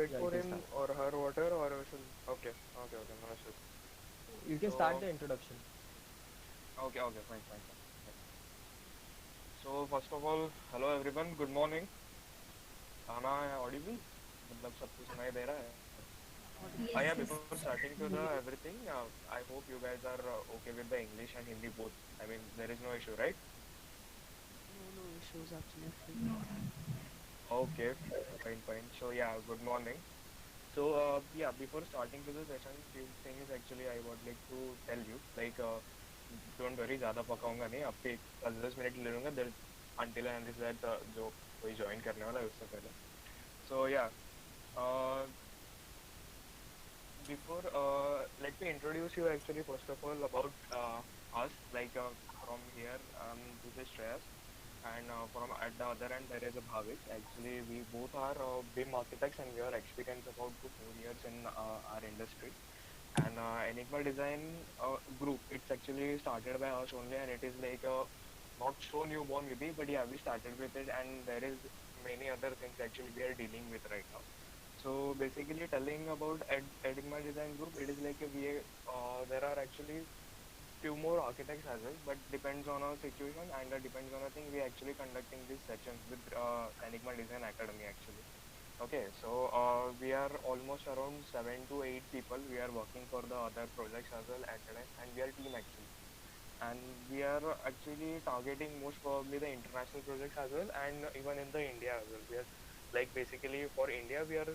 speak Yeah, you for can him start. or her, whatever, or we should? Okay, okay, okay, understood. You can start So, the introduction. okay, okay, fine, fine, fine. Fine. So, first of all, hello everyone, good morning. Am I audible? मतलब सबको सुनाई दे रहा है? Yes, Yeah, yes. before starting to the everything, I hope you guys are okay with the English and Hindi both. I mean, there is no issue, right? No, no issues, absolutely. No. Okay, fine, fine. So, yeah, good morning. So, yeah, before starting to the session, few things actually I would like to tell you. Like, don't worry, ज़्यादा पकाऊंगा नहीं. आपके 10 minute ले लूँगा. There until and unless that जो कोई join करने वाला है उससे पहले. So, yeah. Uh, Before, let me introduce you actually first of all about us. Like from here, this is Shreyas, and from at the other end there is a Bhavik. Actually, we both are BIM architects, and we are experienced about 4 years in our industry. And Enigma Design Group, it's actually started by us only, and it is like not so newborn maybe, but yeah, we started with it, and there is many other things actually we are dealing with right now. So basically, telling about Enigma Design Group, it is like there are actually few more architects as well, but depends on our situation and depends on a thing. We actually conducting these sessions with Enigma Design Academy actually. Okay, so we are almost around 7 to 8 people. We are working for the other projects as well at a time, and we are team actually. And we are actually targeting most probably the international projects as well, and even in the India as well. We are like basically for India, we are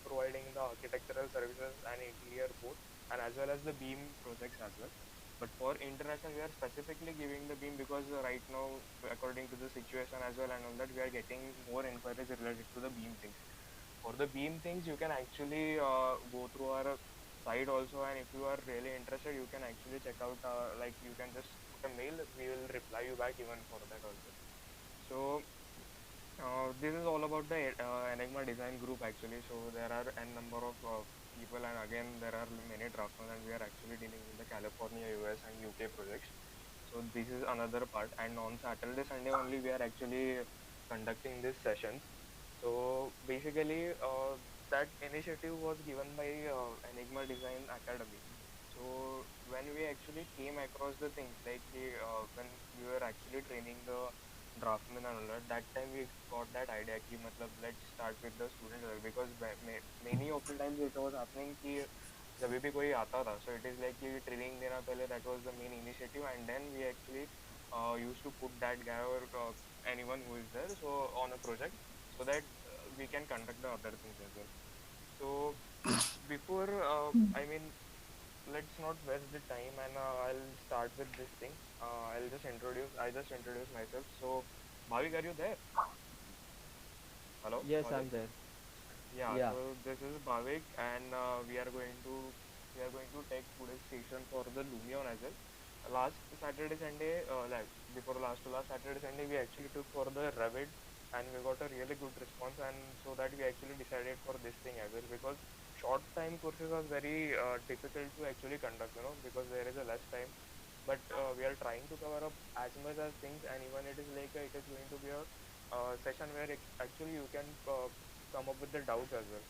providing the architectural services and interior both, and as well as the beam projects as well. But for international, we are specifically giving the beam because right now, according to the situation as well and all that, we are getting more inquiries related to the beam things. For the beam things, you can actually go through our site also, and if you are really interested, you can actually check out. Like you can just put a mail, we will reply you back even for that also. So this is all about the Enigma Design Group actually. So there are n number of people, and again there are many draftsmen, and we are actually dealing with the California, US, and UK projects. So this is another part, and on Saturday, Sunday only we are actually conducting these sessions. So basically, that initiative was given by Enigma Design Academy. So when we actually came across the things like when we were actually training the draftsman and all that time we got that idea कि मतलब let's start with the student level because many of the times it was happening कि जब भी कोई आता था so it is like कि training देना पहले that was the main initiative and then we actually used to put that guy or anyone who is there so on a project so that we can conduct the other things as well. So before I mean let's not waste the time and I'll start with this thing. I just introduce myself. So Bhavik, are you there? Hello, Yes, Bhavik. I'm there. Yeah, Yeah. so this is Bhavik, and we are going to take today's session for the Lumion as well. Last Saturday, Sunday, like before last to last Saturday, Sunday, we actually took for the Revit, and we got a really good response, and so that we actually decided for this thing as well because short time courses are very difficult to actually conduct, because there is a less time. But we are trying to cover up as much as things, and even it is like it is going to be a session where actually you can come up with the doubts as well.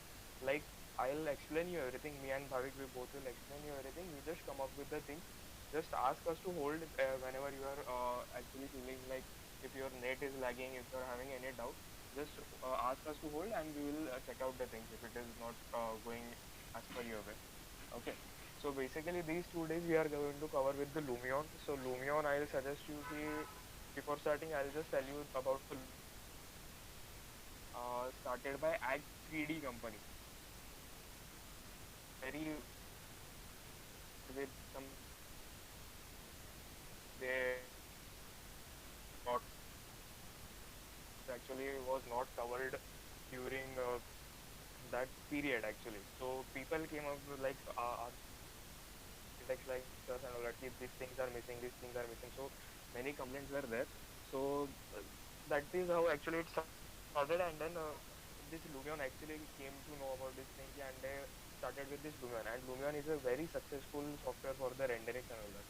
Like I'll explain you everything. Me and Bhavik, we both will explain you everything. You just come up with the things. Just ask us to hold whenever you are actually feeling like if your net is lagging, if you are having any doubt, just ask us to hold and we will check out the things if it is not going as per your way. Okay. So basically these 2 days we are going to cover with the Lumion. So Lumion, I'll suggest you before starting, I'll just tell you about the Lumion. Started by Act 3D company. Very with some they not actually was not covered during that period actually. So people came up with like architects like us and all that. Keep these things are missing, these things are missing. So many complaints were there. So that is how actually it started, and then this Lumion actually came to know about this thing, and they started with this Lumion, and Lumion is a very successful software for the renderings and all that.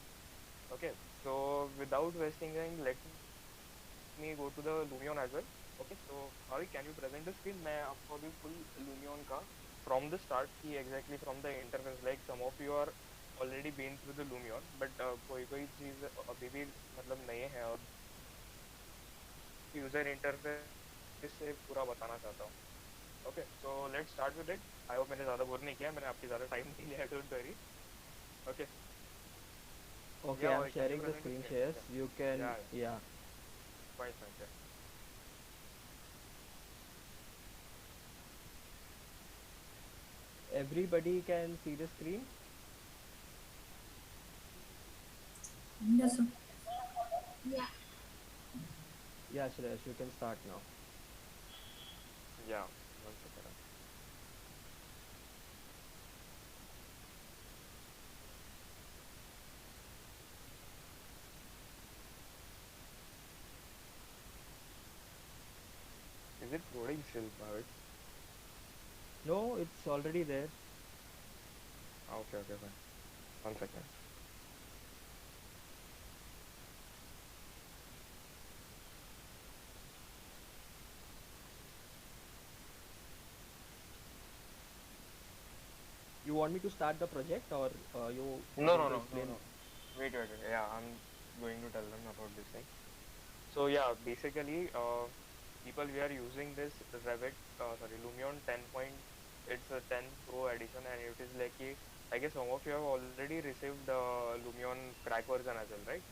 Okay, so without wasting time, let me go to the Lumion as well. Okay, so Bhavik, can you present the screen? मैं आपको अभी full Lumion का from the start कि exactly from the interface, like some of you are already been through the Lumion, but कोई कोई चीज़ अभी भी मतलब नए हैं और यूजर इंटरफेस से पूरा बताना चाहता हूँ. Okay, so let's start with it. I hope मैंने ज़्यादा बोर नहीं किया, मैंने आपकी ज़्यादा टाइम नहीं लिया, डोंट वरी. ओके, Okay, या I'm can you sharing the present the screen screen? shares. Okay, You can, या yeah. फाइन फाइन, या. Everybody can see the screen. Yes, sir. Yeah, Shreyash, you can start now. या one second. Is it loading still, Bhavik? No, it's already there. Okay, okay, fine. One second. You want me to start the project or you No, going no, to no, no, explain? no. Wait. Yeah, I'm going to tell them about this thing. So yeah, basically, people we are using this Revit, sorry, Lumion 10 point. It's a 10 Pro edition, and it is like I guess some of you have already received Lumion crack version as well, right?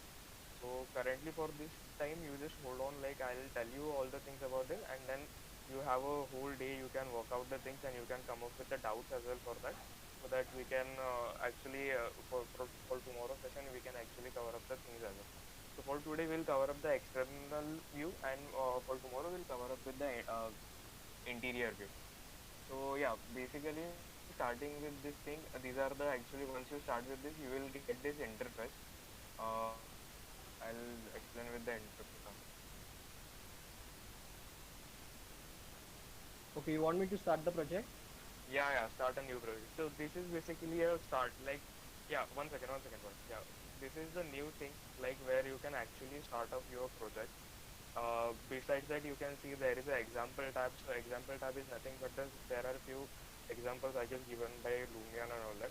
So currently for this time, you just hold on. Like I'll tell you all the things about it, and then you have a whole day. You can work out the things, and you can come up with the doubts as well for that, so that we can actually for tomorrow session we can actually cover up the things as well. So for today we'll cover up the external view, and for tomorrow we'll cover up with the interior view. So yeah, basically starting with this thing, these are the actually once you start with this, you will get this interface. I'll explain with the interface now. Okay, you want me to start the project? Yeah, start a new project. So this is basically a start. Like, yeah, one second, one. Yeah, this is the new thing, like where you can actually start up your project. Besides that, you can see there is an example tab. So example tab is nothing but there are few examples I just given by Lumion and all that.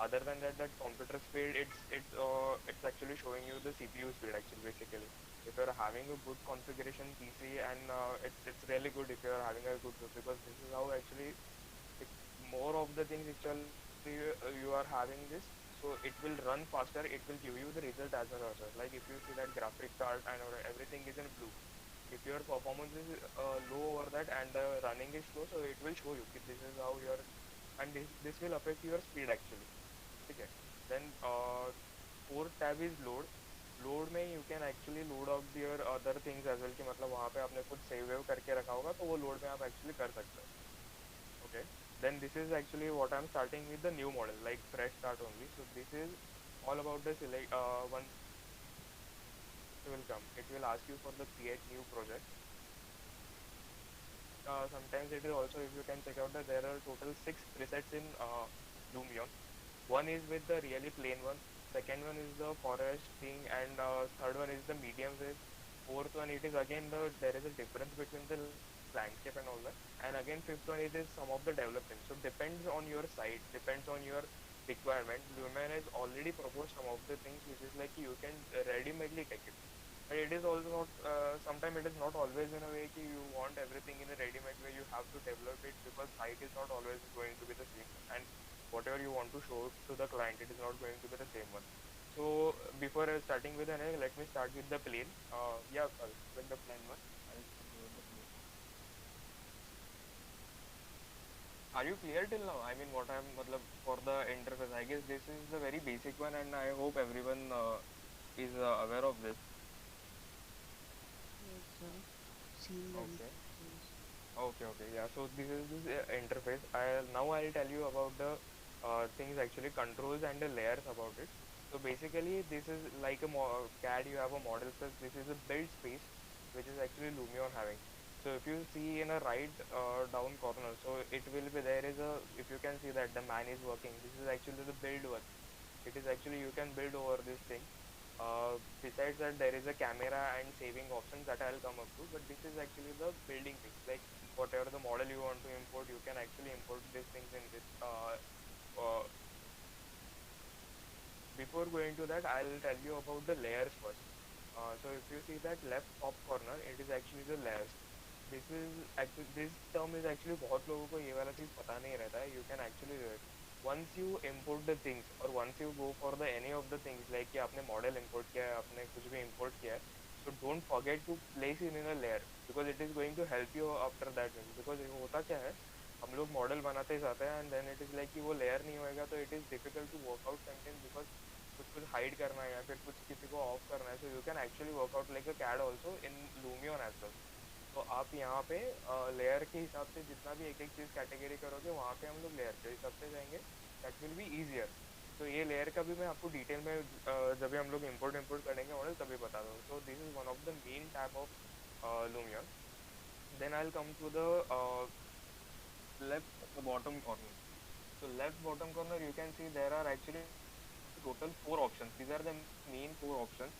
Other than that, that computer speed, it's actually showing you the CPU speed actually basically. If you're having a good configuration PC, and it's really good if you're having a good, because this is how actually it, more of the things actually you are having this, so it will run faster, it will give you the result as well also. Like if you see that graphic card and everything is in blue, if your performance is low over that and the running is slow, so it will show you कि this is how your, and this will affect your speed actually. ठीक है. Then fourth tab is load. Load में you can actually load out your other things as well, कि मतलब वहाँ पे आपने कुछ सेव वेव करके रखा होगा, तो वो लोड में आप एक्चुअली कर सकते हो. Okay, then this is actually what I'm starting with the new model, like fresh start only. So this is all about the select. Once will come, it will ask you for the create new project. Sometimes it is also, if you can check out that there are total 6 presets in Lumion. One is with the really plain one, second one is the forest thing, and third one is the medium wave. Fourth one, it is again there is a difference between the landscape and all that. And again fifth one, it is some of the development. So depends on your site, depends on your requirement. Lumen has already proposed some of the things which is like you can ready-madely take it. But it is also not, sometimes it is not always in a way that you want everything in a ready-made way. You have to develop it, because site is not always going to be the same, and whatever you want to show to the client, it is not going to be the same one. So before starting with an A, let me start with the plain. Yeah, with the plain one. I'll start with the plain. Are you clear till now? I mean, what I'm matlab, for the interface, I guess this is the very basic one, and I hope everyone is aware of this. Yes, sir. Seen the Okay. instructions. Okay. Yeah. So this is this interface. I'll tell you about the things actually, controls and the layers about it. So basically, this is like a CAD. You have a model space. This is a build space, which is actually Lumion having. So if you see in a right down corner, so it will be, there is a, if you can see that the man is working. This is actually the build one. It is actually you can build over this thing. Besides that, there is a camera and saving options that I'll come up to, but this is actually the building things. Like whatever the model you want to import, you can actually import these things in before going to that, I'll tell you about the layers first. So if you see that left top corner, it is actually the layers. This term is actually बहुत लोगों को ये वाला चीज़ पता नहीं रहता है. You can actually do it. Once you import the things or once you go for the any of the things like कि आपने model import किया है, आपने कुछ भी import किया है, so don't forget to place it in a layer because it is going to help you after that. Because होता क्या है, हम लोग मॉडल बनाते जाते हैं and then it is like कि वो लेयर नहीं होएगा तो it is difficult to work out sometimes because कुछ हाइड करना है या फिर कुछ किसी को ऑफ करना है. So you can actually work out like a CAD also in Lumion as well. तो आप यहाँ पे लेयर के हिसाब से जितना भी एक एक चीज़ कैटेगरी करोगे वहाँ पे हम लोग लेयर के हिसाब से जाएंगे. That will be easier. तो ये लेयर का भी मैं आपको डिटेल में जब भी हम लोग इम्पोर्ट करेंगे मॉडल तभी बता दूँ. So this is one of the main tab of Lumion. Then I'll come to the left bottom corner. So left bottom corner you can see there are actually total 4 options. These are the main 4 options.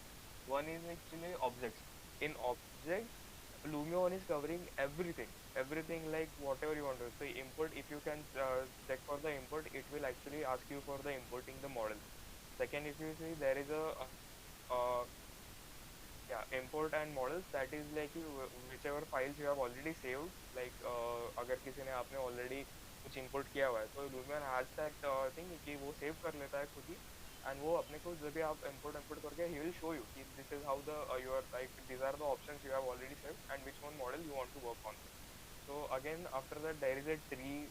One is actually objects. In objects, Lumion is covering everything like whatever you want to. So import, if you can check for the import, it will actually ask you for the importing the model. Second, if you see there is a uh, yeah, import and models, that is like you whichever files you have already saved, like अगर किसी ने आपने already कुछ import किया हुआ है तो Lumion has that thing कि वो save कर लेता है खुद ही and वो अपने को जब भी आप import करके he will show you कि this is how the your like these are the options you have already saved and which one model you want to work on. So again after that there is a tree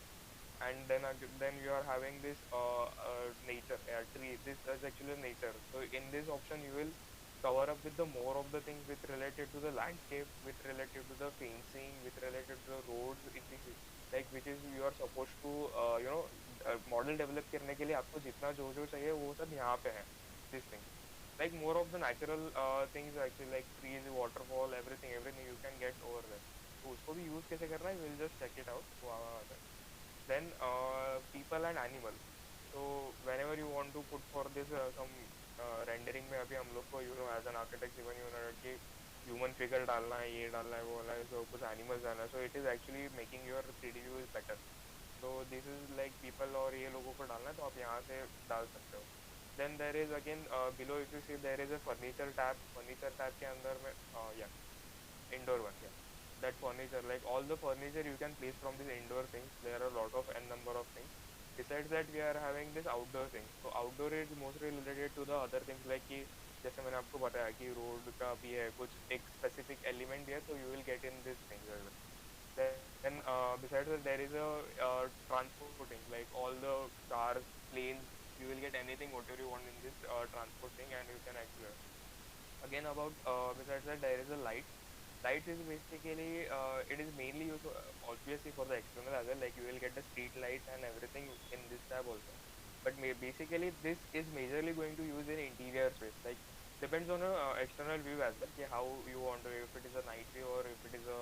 and then you are having this nature tree. This is actually nature. So in this option you will cover up with the more of the things with related to the landscape, with related to the fencing, with related to the roads, like which is you are supposed to model develop करने के लिए आपको जितना जो जो चाहिए वो सब यहाँ पे है. This thing like more of the natural things actually like trees, waterfall, everything you can get over there. तो उसको भी use कैसे करना है we'll just check it out. Then people and animal. So whenever you want to put for this some rendering में अभी हम लोग को as an architect given कि human figure डालना है, ये डालना है, वो डालना है, so कुछ animals डालना है, so it is actually making your 3D view is better. So this is like people और ये लोगों को डालना है तो आप यहाँ से डाल सकते हो. Then there is again below if you see there is a furniture tab. Furniture tab के अंदर में indoor one, yeah. That furniture, like all the furniture you can place from these indoor things. There are a lot of n number of things. Besides that, we are having this outdoor thing. So outdoor is mostly related to the other things like कि जैसे मैंने आपको बताया कि road का भी है कुछ एक specific element है, so you will get in this thing as well. Then besides that, there is a transporting like all the cars, planes. You will get anything whatever you want in this transport thing, and you can actually again about besides that there is a light. Lights is basically it is mainly used obviously for the external as well, like you will get the street lights and everything in this tab also. But basically this is majorly going to use in interior space, like depends on a external view as well, okay, how you want to, if it is a night view or if it is a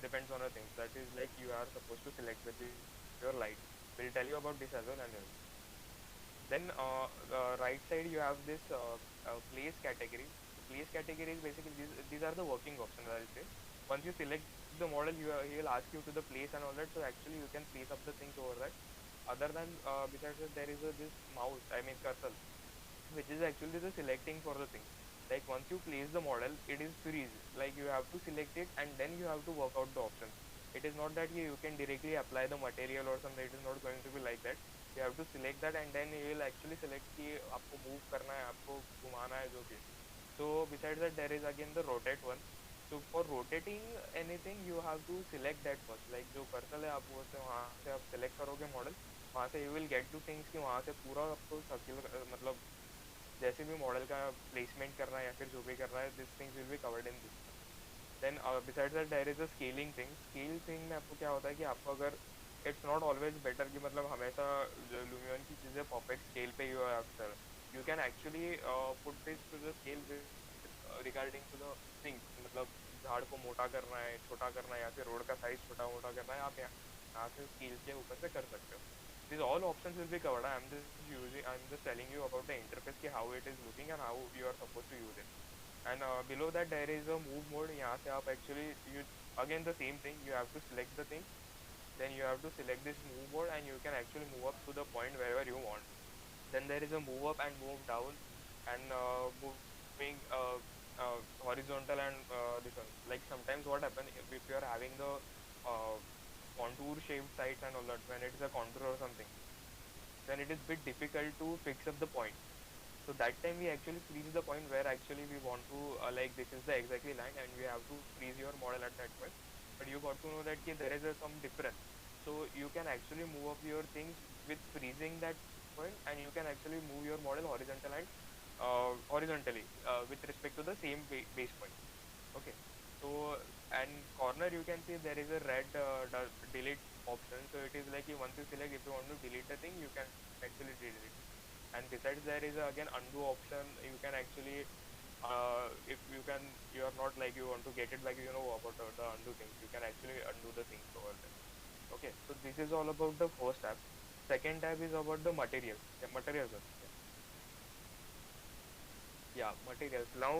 depends on a thing that is like you are supposed to select with your light. We'll tell you about this as well. And then right side you have this place category. Place category is basically these are the working options I'll say. Once you select the model, he will ask you to the place and all that. So actually you can place up the things over that. Other than besides that there is this mouse, I mean cursor, which is actually the selecting for the thing. Like once you place the model, it is freeze. Like you have to select it and then you have to work out the options. It is not that you can directly apply the material or something. It is not going to be like that. You have to select that and then you will actually select कि आपको move करना है, आपको घुमाना है जो भी. So besides that there is again the rotate one. So for rotating anything you have to select that first. Like जो cursor है आप वो से वहाँ से आप select करोगे model, वहाँ से you will get to things कि वहाँ से पूरा आपको circular मतलब जैसे भी मॉडल का प्लेसमेंट करना है या फिर जो भी करना है this things will be covered in this. Then besides that there is a scaling thing. Scale thing में आपको क्या होता है कि आपको अगर इट्स नॉट ऑलवेज बेटर कि मतलब हमेशा लूमियन की चीज़ें परफेक्ट स्केल पे ही हो अक्सर. You can actually put this to the scale regarding to the things. मतलब झाड़ को मोटा करना है, छोटा करना है या फिर रोड का साइज छोटा मोटा करना है, आप यहाँ से स्केल के ऊपर से कर सकते हो. These all options will be covered. I'm just telling you about the interface ki how it is looking and how you are supposed to use it. And below that there is a move mode. यहाँ से आप actually you again the same thing. You have to select the thing. Then you have to select this move mode and you can actually move up to the point wherever you want. Then there is a move up and move down, and moving horizontal and this one. Like sometimes what happen if you are having the uh, contour shaped sides and all that, when it is a contour or something, then it is bit difficult to fix up the point. So that time we actually freeze the point where actually we want to like this is the exactly line and we have to freeze your model at that point. But you got to know that ki there is some difference. So you can actually move up your things with freezing that point, and you can actually move your model horizontal and horizontally with respect to the same base point. Okay. So and corner you can see there is a red delete option. So it is like once you select, if you want to delete the thing, you can actually delete it. And besides there is again undo option. You can actually if you can, you are not like you want to get it back, you know about the undo things, you can actually undo the things over there. Okay, so this is all about the first tab. Second tab is about the materials. Yeah, materials. Yeah, materials. Now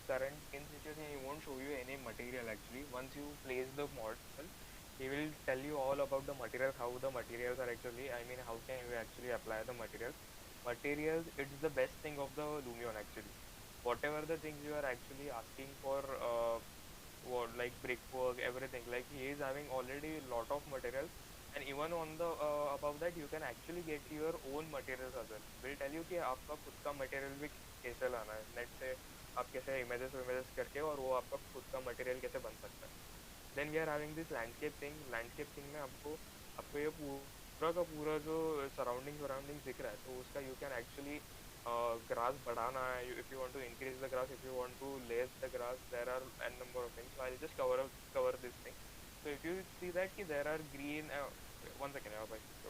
current in situation he won't show you any material actually. Once you place the model, he will tell you all about the materials, how the materials are actually. I mean, how can you actually apply the materials? Materials, it's the best thing of the Lumion actually. Whatever the things you are actually asking for, what like brickwork, everything. Like he is having already lot of materials, and even on the above that you can actually get your own materials as well. Will tell you कि आपका खुद का material भी कैसे लाना है. Let's say आप कैसे images करके और वो आपका खुद का material कैसे बन सकता है. Then we are having this landscape thing. Landscape thing में आपको आपको ये पूरा का पूरा जो surroundings दिख रहा है, तो उसका you can actually grass बढ़ाना है. If you want to increase the grass, if you want to less the grass, there are n number of things. So I'll just cover this thing. So if you see that कि there are green 1 second yeah, bhai. So,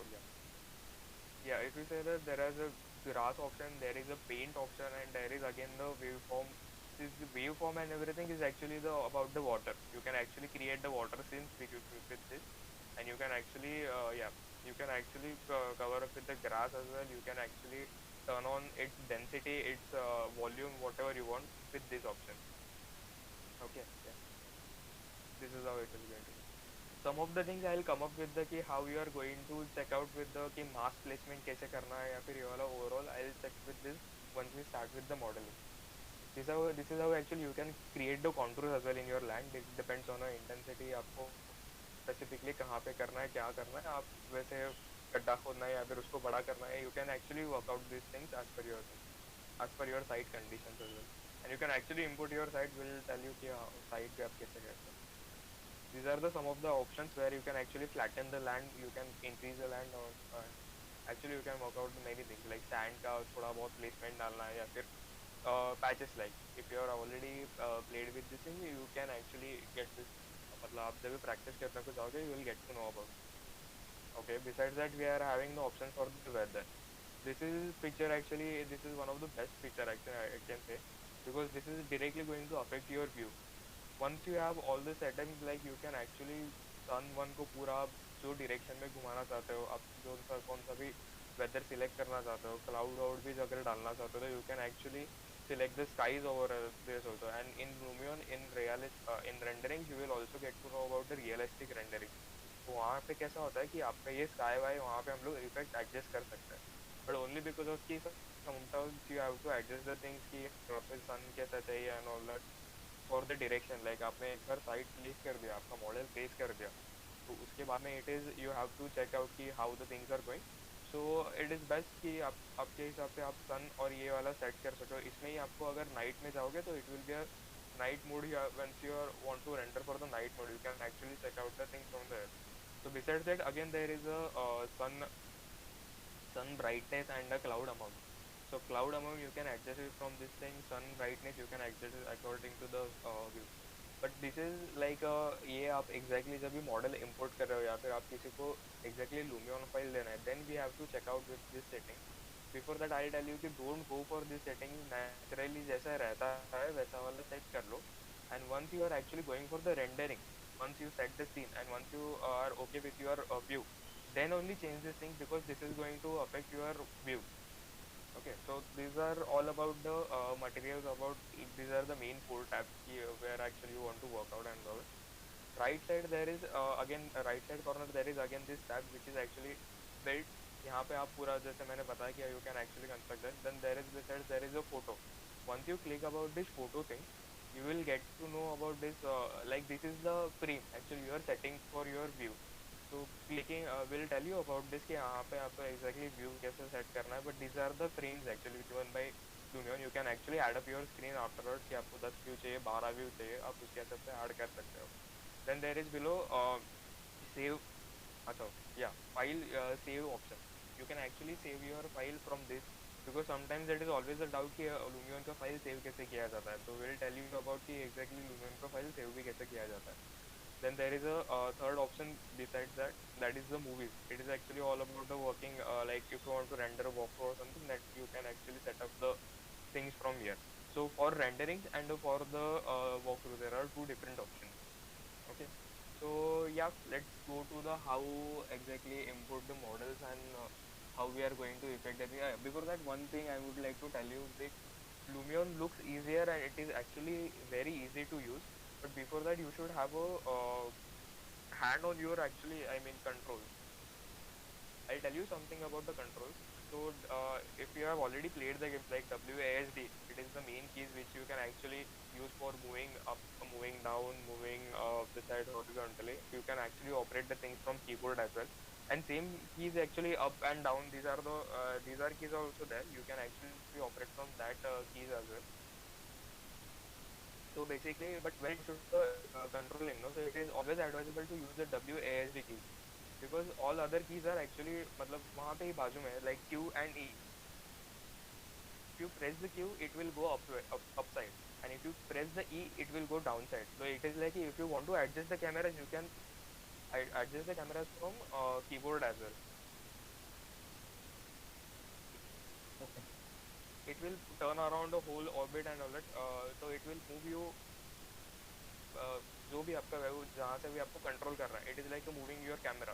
yeah, if you say that there is a grass option, there is a paint option, and there is again the waveform. This the waveform and everything is actually the about the water. You can actually create the water scenes with this, and you can actually yeah, you can actually cover up with the grass as well. You can actually turn on its density, its volume, whatever you want with this option. Okay, yeah, this is how it is going to be. Some of the things I'll come up with the कि how you are going to check out with the कि mask placement कैसे करना है या फिर ये वाला overall I'll check with this once we start with the modeling. This is how actually you can create the contours as well in your land. It depends on the intensity. आपको specifically कहाँ पे करना है, क्या करना है, आप वैसे गड्ढा खोदना है या फिर उसको बड़ा करना है. You can actually work out these things as per your site conditions as well. And you can actually import your site. Will tell you कि site पे आप कैसे करते हैं. These are the some of the options where you can actually flatten the land, you can increase the land, or actually you can work out many things like sand का थोड़ा बहुत placement डालना है या फिर patches. Like if you are already played with this thing, you can actually get this. मतलब आप जब भी practice करने को जाओगे, you will get to know about it. Okay, besides that we are having the options for the weather. This is picture actually, this is one of the best picture actually I can say, because this is directly going to affect your view. Once you have all the settings, like you can actually sun one को पूरा आप जो direction में घुमाना चाहते हो, आप जो सा कौन सा भी वेदर सिलेक्ट करना चाहते हो, क्लाउड आउट भी अगर डालना चाहते हो, तो you can actually select the skies over this also. And in Lumion, in renderings you will also get to know about the realistic rendering. तो वहाँ पे कैसा होता है कि आपका ये स्काई वाई वहाँ पे हम लोग इफेक्ट एडजस्ट कर सकते हैं, बट ओनली बिकॉज ऑफ कि sometimes you have to adjust the things कि सन कैसा चाहिए and all that for the direction. Like आपने एक बार साइट प्लेस कर दिया, आपका मॉडल प्लेस कर दिया, तो उसके बाद में it is you have to check out कि how the things are going. So it is best कि आप आपके हिसाब से आप सन और ये वाला सेट कर सको. इसमें ही आपको अगर नाइट में जाओगे तो it will be a night mode. You once you are want to render for the night mode, you can actually check out the things from there. So besides that, again there is a sun brightness and a cloud amount. So cloud amount you can adjust it from this thing. Sun brightness you can adjust it according to the view. But this is like ये आप exactly जब भी model import कर रहे हो या फिर आप किसी को exactly Lumion file देना है, then we have to check out with this setting. Before that I'll tell you कि don't go for this setting. Naturally जैसा रहता है वैसा वाला set कर लो. And once you are actually going for the rendering, once you set the scene and once you are okay with your view, then only change this thing, because this is going to affect your view. Okay, so these are all about the materials. About these are the main four tabs here where actually you want to work out and all. Right side there is again right side corner there is again this tab which is actually built यहाँ पे आप पूरा जैसे मैंने बताया कि you can actually construct that, then there is a photo. Once you click about this photo thing, you will get to know about this, like this is the frame actually your settings for your view. So clicking will tell you about this कि यहाँ पे आपको exactly view कैसे set करना है, but these are the frames actually given by Lumion. You can actually add up your screen afterwards कि आपको 10 view चाहिए, 12 view चाहिए, आप उसके हिसाब से add कर सकते हो. Then there is below save. अच्छा, yeah, file save option. You can actually save your file from this, because sometimes there is always a doubt कि Lumion का file save कैसे किया जाता है. So we'll tell you about कि exactly Lumion का file save भी कैसे किया जाता है. Then there is a third option besides that, that is the movies. It is actually all about the working, like if you want to render a walkthrough or something, that you can actually set up the things from here. So for renderings and for the walkthrough, there are two different options. Okay, so yeah, let's go to the how exactly import the models and how we are going to effect that. Yeah, before that, one thing I would like to tell you, that Lumion looks easier and it is actually very easy to use. But before that, you should have a hand on your actually, I mean, controls. I'll tell you something about the controls. So if you have already played the games like WASD, it is the main keys which you can actually use for moving up, moving down, moving beside horizontally. You can actually operate the things from keyboard as well. And same keys actually up and down. These are keys also there. You can actually operate from that keys as well. So basically, but when it should controlling, no, so it is always advisable to use the WASD keys, because all other keys are actually मतलब वहाँ पे ही बाजू में है, like Q and E. If you press the Q, it will go upside, and if you press the E, it will go downside. So it is like if you want to adjust the cameras, you can adjust the cameras from keyboard as well. Okay. It will turn around the whole orbit and all that. So it will move you जो भी आपका वो जहाँ से भी आपको control कर रहा है. It is like moving your camera.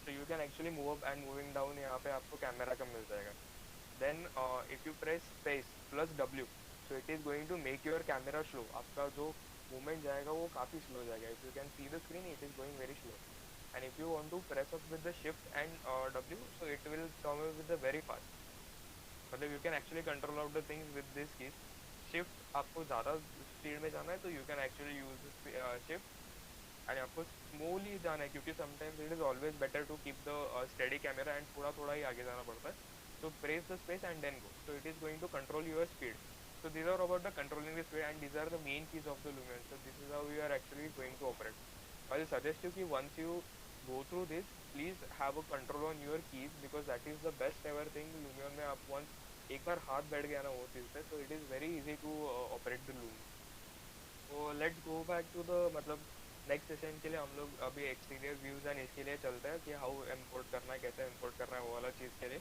So you can actually move up and moving down, यहाँ पे आपको कैमरा का मिल जाएगा. Then if you press space plus W, so it is going to make your camera slow. आपका जो movement जाएगा वो काफ़ी स्लो जाएगा. If you can see the screen, it is going very slow. And if you want to press up with the shift and W, so it will come with the very fast. मतलब you can actually control out the things with this keys. Shift आपको ज़्यादा speed में जाना है तो you can actually use shift, and आपको smoothly जाना है क्योंकि sometimes it is always better to keep the steady camera and थोड़ा थोड़ा ही आगे जाना पड़ता है. So press the space and then go. So it is going to control your speed. So these are about the controlling the speed, and these are the main keys of the Lumion. So this is how you are actually going to operate. I will suggest you that once you go through this, please have a control on your keys, because that is the best ever thing Lumion में आप once एक बार हाथ बैठ गया ना वो चीज़ पे, so it is very easy to operate the Lumion. So let's go back to the मतलब नेक्स्ट सेशन के लिए हम लोग अभी एक्सटीरियर व्यूज एंड इसके लिए चलते हैं कि हाउ इम्पोर्ट करना है, कैसे इम्पोर्ट करना है वो वाला चीज़ के लिए.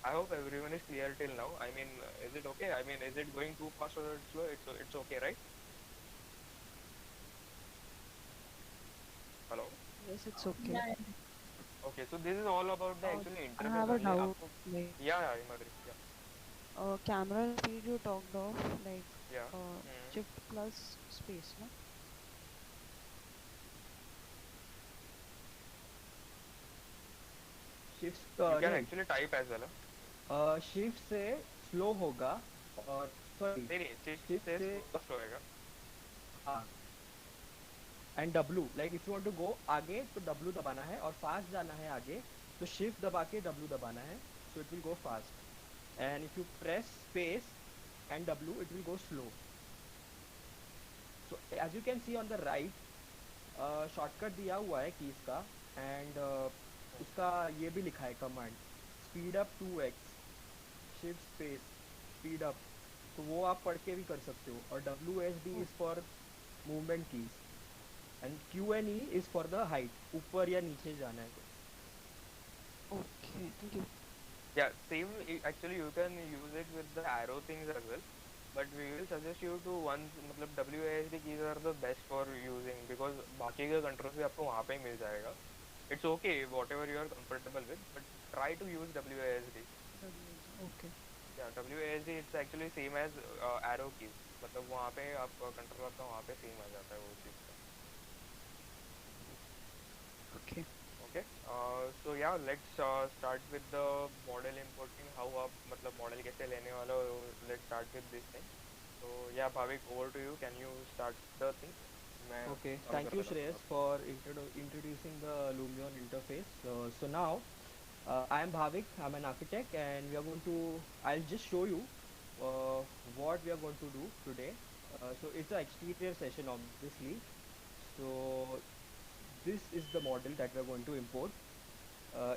I hope everyone is clear till now. I mean, is it okay? I mean, is it going too fast or slow? It's okay, right? Hello. Yes, it's okay. Okay, so this is all about the actually I interface have a only. doubt. आपको Like, yeah, Madri, yeah, camera speed you talked of, like yeah. shift plus space, no? Shift You can नहीं, actually type as well. Shift से slow होगा, और sorry नहीं shift shift से से fast होएगा. हाँ, and W, like if you want to go आगे तो डब्लू दबाना है, और फास्ट जाना है आगे तो शिफ्ट दबा के डब्लू दबाना है, so it will go fast. And if you press space and W, it will go slow. So as you can see on the right, shortcut दिया हुआ है कीज का, एंड उसका ये भी लिखा है command, speed up 2x, shift space speed up, तो वो आप पढ़ के भी कर सकते हो. और WSD is for movement keys, and QNE is for the height, ऊपर या नीचे जाना है. Okay, thank you. Yeah, same. Actually, you can use it with the arrow things as well. But we will suggest you to once मतलब WASD keys are the best for using, because बाकी का controls भी आपको वहाँ पे ही मिल जाएगा. It's okay whatever you are comfortable with, but try to use WASD. Okay. Yeah, WASD it's actually same as arrow keys. मतलब वहाँ पे आप control आपका वहाँ पे same आ जाता है वो चीज़ का. Okay. Okay. So yeah, let's start with the model importing. How आप मतलब model कैसे लेने वाला हो? Let's start with this thing. So yeah, Bhavik, over to you. Can you start the thing? मैं Okay, चालू thank कर you देता हूँ Shreyas थोड़ा. for introducing the Lumion interface. So now I am Bhavik, I'm an architect, and we are going to, I'll just show you uh, what we are going to do today. So it's an exterior session obviously. So this is the model that we are going to import.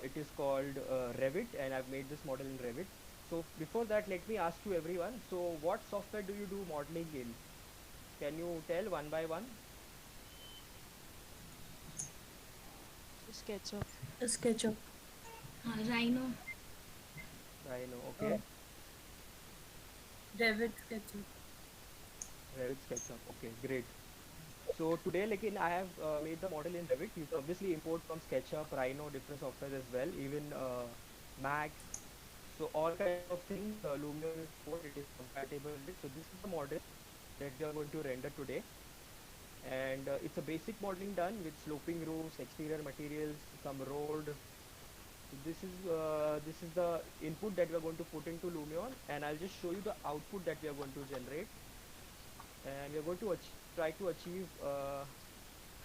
It is called Revit, and I've made this model in Revit. So before that, let me ask you everyone, so what software do you do modeling in? Can you tell one by one? SketchUp. SketchUp. Rhino. Rhino, Uh, okay. Revit SketchUp. Revit SketchUp, okay, great. So today, like I have made the model in Revit. You can obviously import from SketchUp, Rhino, different software as well, even Max. So all kinds of things Lumion will support. It is compatible with. So this is the model that we are going to render today, and it's a basic modeling done with sloping roofs, exterior materials, some road. So this is the input that we are going to put into Lumion, and I'll just show you the output that we are going to generate, and we are going to try to achieve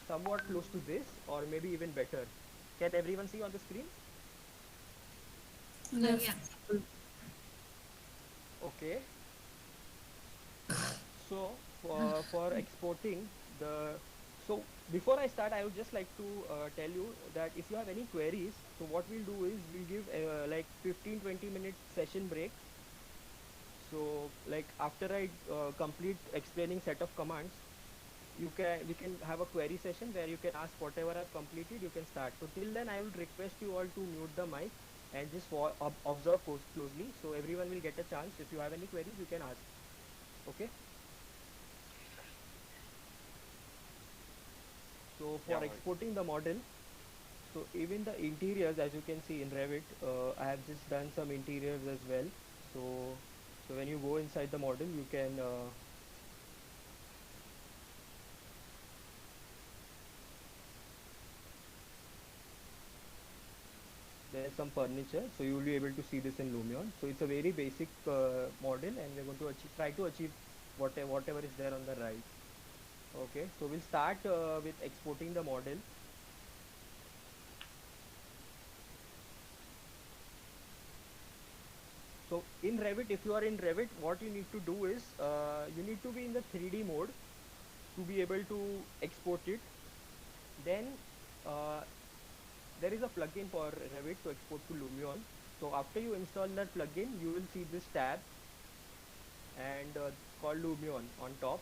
somewhat close to this or maybe even better. Can everyone see on the screen? Yes. Yeah. Okay. So for exporting the, so before I start, I would just like to tell you that if you have any queries, so what we'll do is we'll give like 15-20 minute session break. So like after I complete explaining set of commands, you can we can have a query session where you can ask whatever I've completed. You can start. So till then, I would request you all to mute the mic and just observe closely. So everyone will get a chance. If you have any queries, you can ask. Okay. So Yeah, for Bhavik. exporting the model, so even the interiors, as you can see in Revit, I have just done some interiors as well. So so when you go inside the model, you can there's some furniture, so you will be able to see this in Lumion. So it's a very basic model, and we're going to try to achieve whatever is there on the right. Okay, so we'll start with exporting the model. So in Revit, if you are in Revit, what you need to do is you need to be in the 3D mode to be able to export it. Then uh, there is a plugin for Revit to export to Lumion. So after you install that plugin, you will see this tab and called Lumion on top.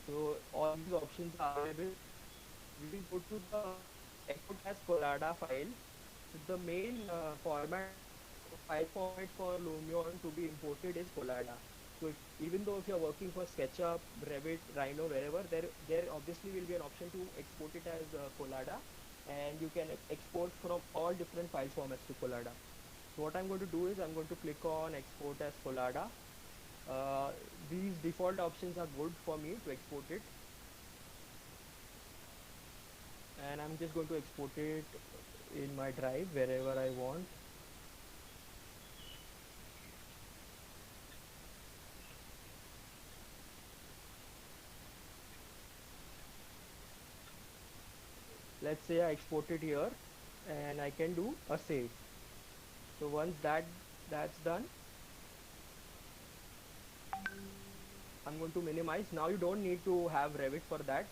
So all these options are available. We will go to the export as Collada file. So the main format, file format for Lumion to be imported is Collada. So even though if you are working for SketchUp, Revit, Rhino, wherever, there obviously will be an option to export it as Collada, and you can export from all different file formats to Collada. So what I'm going to do is I'm going to click on export as Collada. Uh, these default options are good for me to export it, and I'm just going to export it in my drive wherever I want. Let's say I export it here, and I can do a save. So once that's done, I'm going to minimize. Now you don't need to have Revit for that.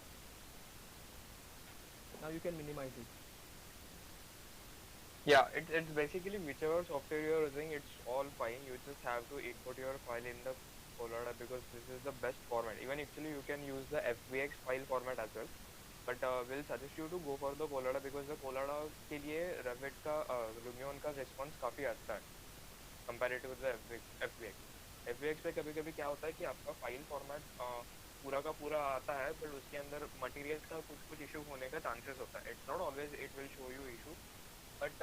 Now you can minimize it. Yeah, it's basically whichever software you're using, it's all fine. You just have to import your file in the Collada because this is the best format. Even actually you can use the FBX file format as well. But we'll suggest you to go for the Collada because the Collada के लिए Revit का Lumion का response काफ़ी अच्छा है comparative with the FBX. FBX पे कभी कभी क्या होता है कि आपका फाइल फॉर्मेट पूरा का पूरा आता है बट उसके अंदर मटेरियल्स का कुछ कुछ इशू होने का चांसेस होता है. It's not always it will show you issue but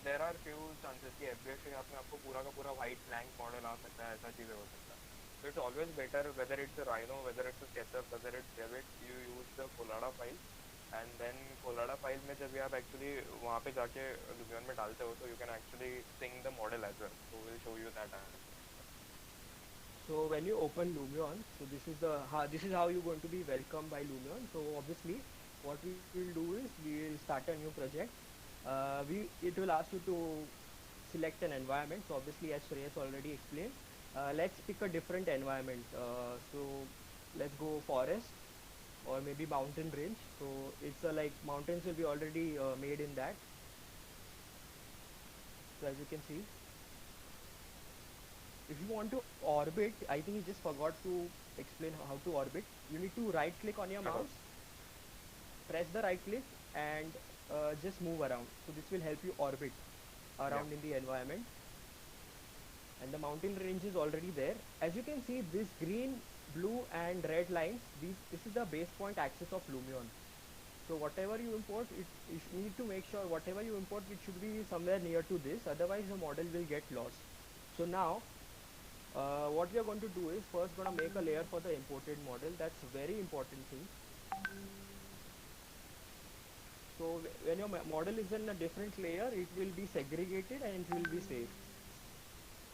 there are few chances कि FBX के साथ में आपको पूरा का पूरा वाइट ब्लैंक मॉडल आ सकता है, ऐसा चीज़ें हो सकता है. So it's always better whether it's a Rhino, whether it's a SketchUp, whether it's Revit, you use the Collada file and then Collada file में जब भी आप एक्चुअली वहाँ पे जाके लुमियन में डालते हो तो you can actually sync the model as well, so we'll show you that as well. So when you open Lumion, so this is the this is how you're going to be welcomed by Lumion. So obviously, what we will do is we will start a new project. We it will ask you to select an environment. So obviously, as Shreyas already explained, let's pick a different environment. So let's go forest or maybe mountain range. So it's a like mountains will be already made in that. So as you can see, if you want to orbit, I think you just forgot to explain how to orbit. You need to right click on your mouse, press the right click, and just move around. So this will help you orbit Yeah. around in the environment. And the mountain range is already there. As you can see, this green, blue, and red lines, this is the base point axis of Lumion. So whatever you import, you need to make sure whatever you import, it should be somewhere near to this. Otherwise, the model will get lost. So now, what we are going to do is first going to make a layer for the imported model. That's a very important thing. So when your model is in a different layer, it will be segregated and it will be safe.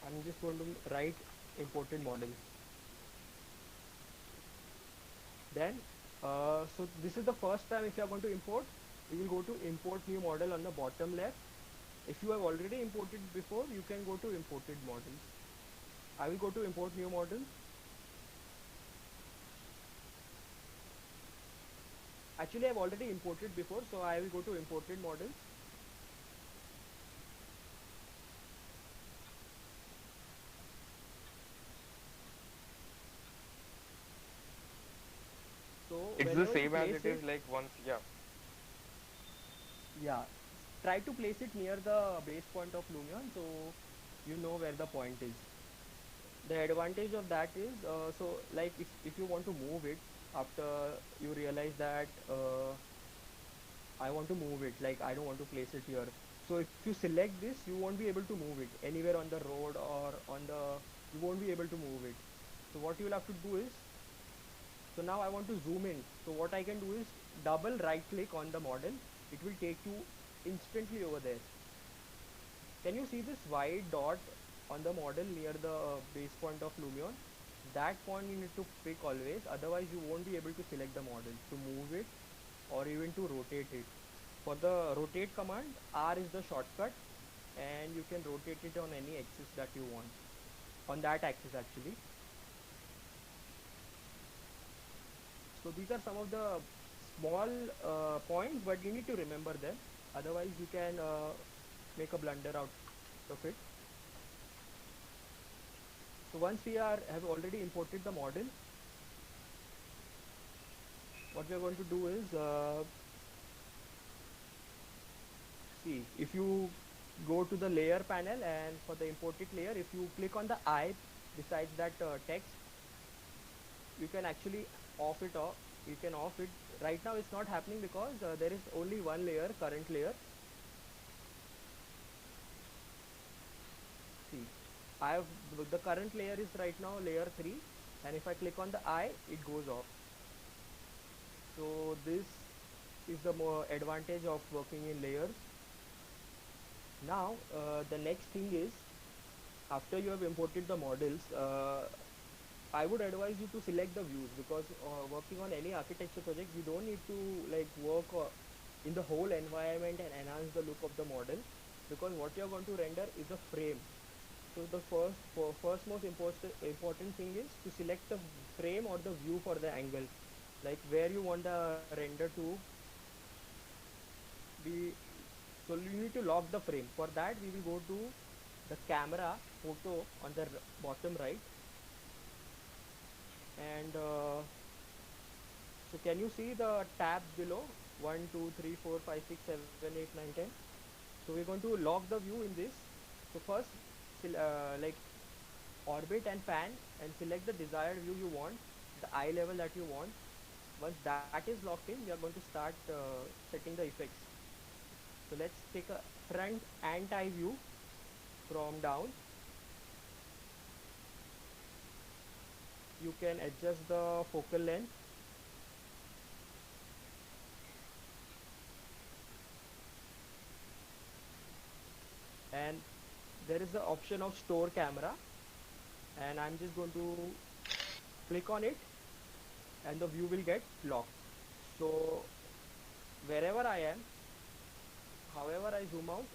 I'm just going to write imported model. Then, so this is the first time if you are going to import, you will go to import new model on the bottom left. If you have already imported before, you can go to imported models. I will go to import new model. Actually, I've already imported before, so I will go to imported models. So It's the whenever you same as place it it, is like once, yeah. yeah, try to place it near the base point of Lumion so you know where the point is. The advantage of that is, so like if you want to move it after you realize that I want to move it, like I don't want to place it here. So if you select this, you won't be able to move it anywhere on the road or on the, you won't be able to move it. So what you will have to do is, so now I want to zoom in. So what I can do is double right click on the model. It will take you instantly over there. Can you see this white dot on the model near the base point of Lumion? That point you need to pick always, otherwise you won't be able to select the model to move it or even to rotate it. For the rotate command, R is the shortcut and you can rotate it on any axis that you want. On that axis actually. So these are some of the small points, but you need to remember them. Otherwise you can make a blunder out of it. So once we have already imported the model, what we are going to do is, see, if you go to the layer panel and for the imported layer, if you click on the eye besides that text, you can actually off it off. You can off it. Right now it's not happening because there is only one layer, current layer. See, I have the current layer is right now layer 3, and if I click on the eye, it goes off. So this is the more advantage of working in layers. Now the next thing is, after you have imported the models, I would advise you to select the views because working on any architecture project, we don't need to like work in the whole environment and enhance the look of the model, because what you are going to render is a frame. So the first most important thing is to select the frame or the view for the angle, like where you want the render to be. So you need to lock the frame. For that we will go to the camera photo on the bottom right, and so can you see the tabs below? 1, 2, 3, 4, 5, 6, 7, 8, 9, 10. So we're going to lock the view in this. So first, like orbit and pan and select the desired view you want, the eye level that you want. Once that is locked in, we are going to start setting the effects. So let's take a front anti view from down. You can adjust the focal length. there is the option of store camera, and I'm just going to click on it, and the view will get locked. So wherever I am, however I zoom out,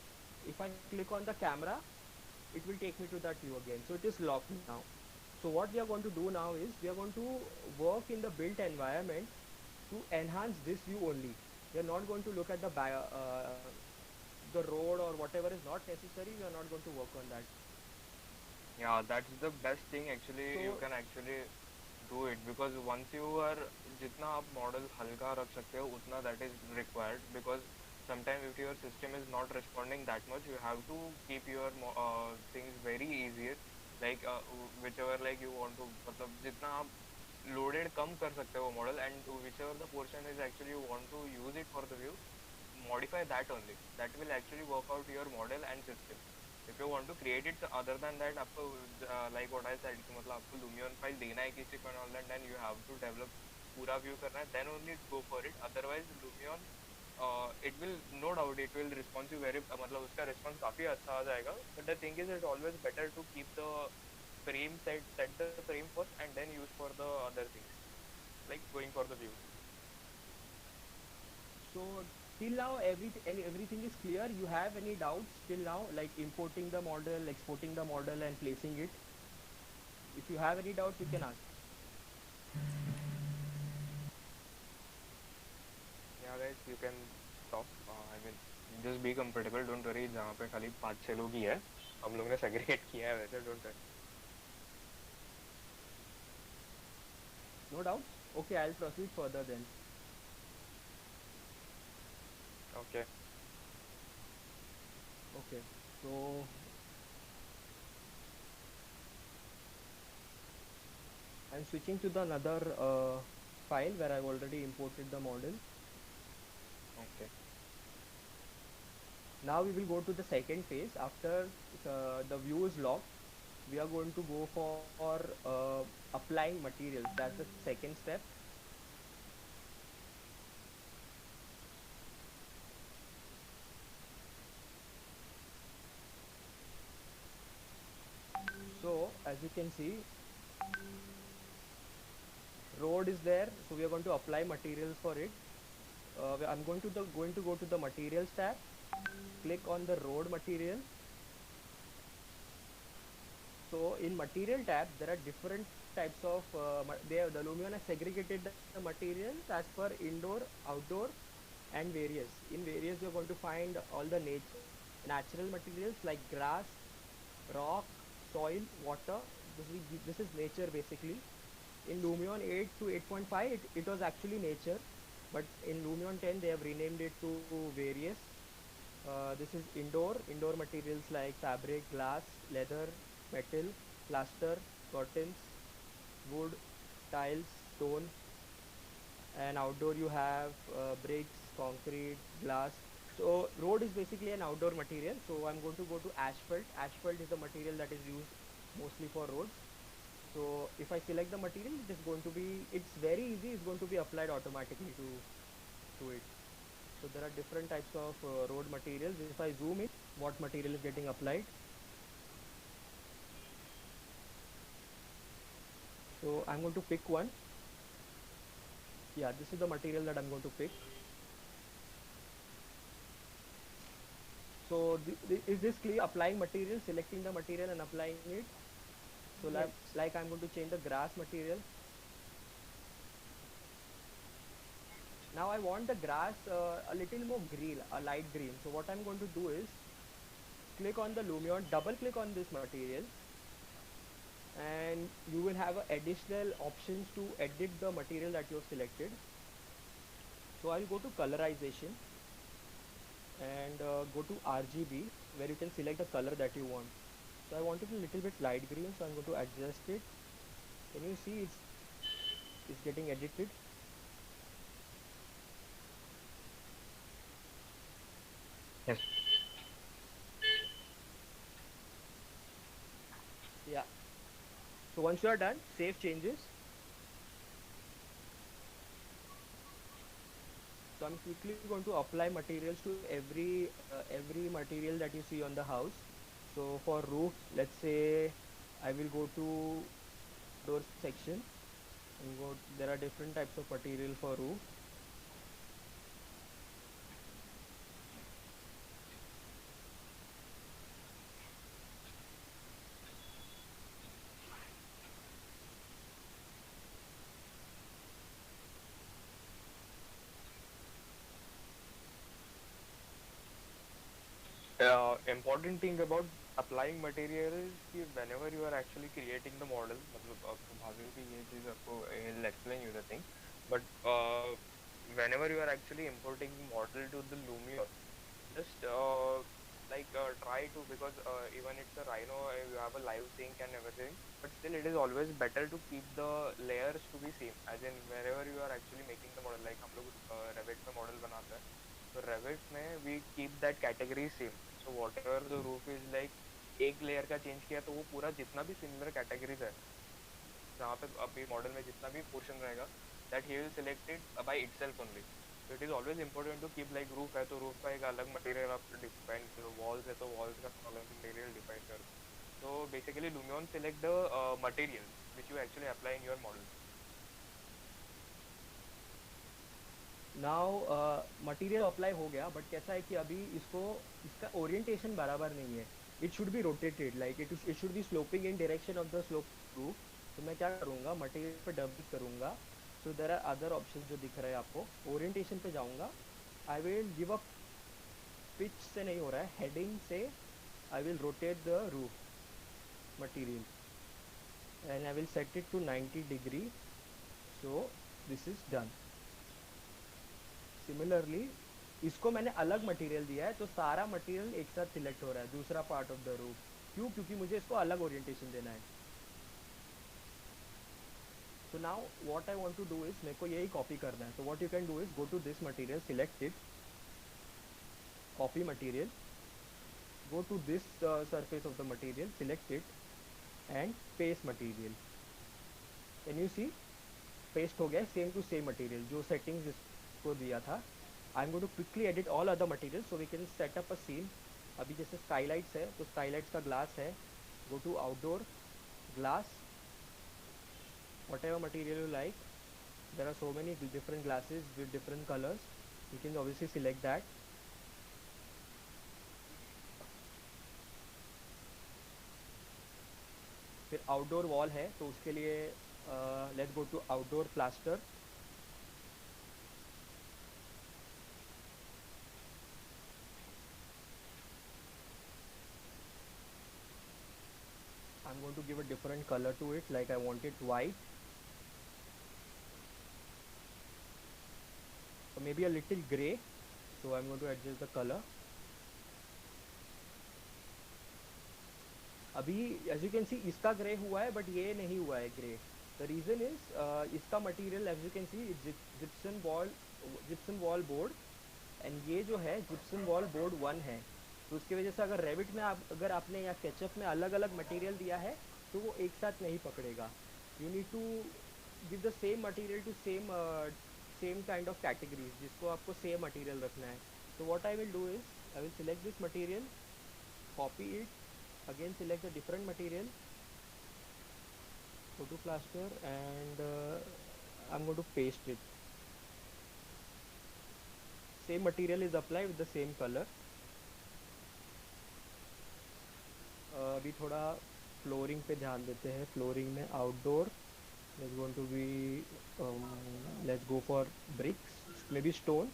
if I click on the camera, it will take me to that view again. So it is locked now. So what we are going to do now is we are going to work in the built environment to enhance this view only. We are not going to look at the road or whatever is not necessary. We are not going to work on that. Yeah, that's the best thing actually. You So can actually do it because once you are जितना आप model हल्का रख सकते हो उतना that is required because sometimes if your system is not responding that much you have to keep your things very easier like whichever like you want to मतलब जितना आप loaded कम कर सकते हो model and whichever the portion is actually you want to use it for the view modify that only that will actually work out your model and system if you want to create it other than that आपको like what I said कि मतलब आपको Lumion file देना है किसी को and all that then you have to develop पूरा view करना है then only go for it otherwise Lumion it will no doubt it will respond you very मतलब उसका response काफी अच्छा आ जाएगा but the thing is it's always better to keep the frame set the frame first and then use for the other things like going for the view. so till now everything is clear. You have any doubts till now, like importing the model, exporting the model, and placing it? If you have any doubts, you can ask. Yeah guys you can talk I mean just be comfortable don't worry जहाँ पे खाली 5-6 लोग ही है हम लोग ने segregate किया है वैसे don't worry. No doubts? Okay, I'll proceed further then. Okay. Okay, so I'm switching to the another file where I've already imported the model. Okay. Now we will go to the second phase. After the view is locked, we are going to go for applying materials. That's the second step. So as you can see, road is there, so we are going to apply materials for it. I'm going to go to the materials tab, click on the road material. So in material tab there are different types of the Lumion has segregated the materials as per indoor, outdoor, and various. In various you are going to find all the natural materials like grass, rock, soil, water. This is nature basically. In Lumion 8 to 8.5 it was actually nature, but in Lumion 10 they have renamed it to various. This is indoor materials like fabric, glass, leather, metal, plaster, curtains, wood, tiles, stone. And outdoor you have bricks, concrete, glass. So road is basically an outdoor material, so I'm going to go to asphalt. Asphalt is the material that is used mostly for roads. So if I select the material, it is going to be, it's very easy, it's going to be applied automatically to it. So there are different types of road materials. If I zoom in, what material is getting applied? So I'm going to pick one. Yeah, this is the material that I'm going to pick. So is this clear? Applying material, selecting the material and applying it. So Yes. like I'm going to change the grass material. Now I want the grass a little more green, a light green. So what I'm going to do is click on the Lumion, double click on this material, and you will have additional options to edit the material that you have selected. So I'll go to colorization and go to RGB where you can select the color that you want. So I want it a little bit light green, so I'm going to adjust it. Can you see it's getting edited? Yes. Yeah. So once you are done, save changes. So I'm quickly going to apply materials to every material that you see on the house. So for roof, let's say I will go to door section and go. There are different types of material for roof. Important thing about applying material is कि whenever you are actually creating the model, मतलब आपको भाभी भी ये चीज़ आपको he'll explain you the thing, but whenever you are actually importing model to the Lumion, just try to, because even it's a Rhino, you have a live sync and everything, but still it is always better to keep the layers to be same, as in wherever you are actually making the model, like हम लोग Revit में model बनाते हैं, तो Revit में we keep that category same, so whatever the roof is like, एक layer का change किया तो वो पूरा जितना भी similar categories है जहाँ पे अभी मॉडल में जितना भी पोर्शन रहेगा, that he will select it by itself only. So it is always important to keep, like roof है तो roof का एक अलग मटेरियल आप डिफाइन करो, walls है तो walls का अलग मटेरियल डिफाइन करो. So basically Lumion select the materials which you actually apply in your model. Now material apply हो गया, बट कैसा है कि अभी इसको इसका ओरिएंटेशन बराबर नहीं है. It should be rotated, like it should be sloping in direction of the slope roof. तो मैं क्या करूँगा, मटेरियल पे डबल करूँगा. So there are other option जो दिख रहे हैं आपको. ओरिएंटेशन पे जाऊँगा. I will give up. Pitch से नहीं हो रहा है, हेडिंग से I will rotate the roof material and I will set it to 90 degree. So this is done. Similarly इसको मैंने अलग मटेरियल दिया है, तो सारा मटेरियल एक साथ सिलेक्ट हो रहा है, दूसरा पार्ट ऑफ द रूफ. क्यों? क्योंकि मुझे इसको अलग ओरिएंटेशन देना है. So now what I want to do is, मेरे को यही कॉपी करना है. तो what you can do is go to this material, select it, copy material, go to this surface of the material, select it and paste material. Can you see? Paste हो गया, same to same material जो settings इसको दिया था. I'm going to quickly edit all other materials so we can set up a scene. अभी जैसे skylights है तो skylights का glass है. Go to outdoor, glass, whatever material you like. There are so many different glasses with different colors. You can obviously select that. फिर outdoor wall है तो उसके लिए let's go to outdoor plaster. I'm going to give a different color to it, like I want it white or maybe a little gray. So I'm going to adjust the color. अभी as you can see इसका grey हुआ है but ये नहीं हुआ है grey. The reason is इसका material as you can see gypsum wall board and ये जो है जिप्सम वॉल बोर्ड 1 है. तो उसकी वजह से अगर रेविट में अगर आपने या स्केचअप में अलग अलग मटेरियल दिया है तो वो एक साथ नहीं पकड़ेगा. You need to give the same material to same kind of categories जिसको आपको सेम मटेरियल रखना है. तो what I will do is I will select this material, copy it, again select a different material, go to plaster and I'm going to paste it. Same material is applied with the same color. अभी थोड़ा flooring पे ध्यान देते हैं. Flooring में outdoor let's going to be let's go for bricks, maybe stone.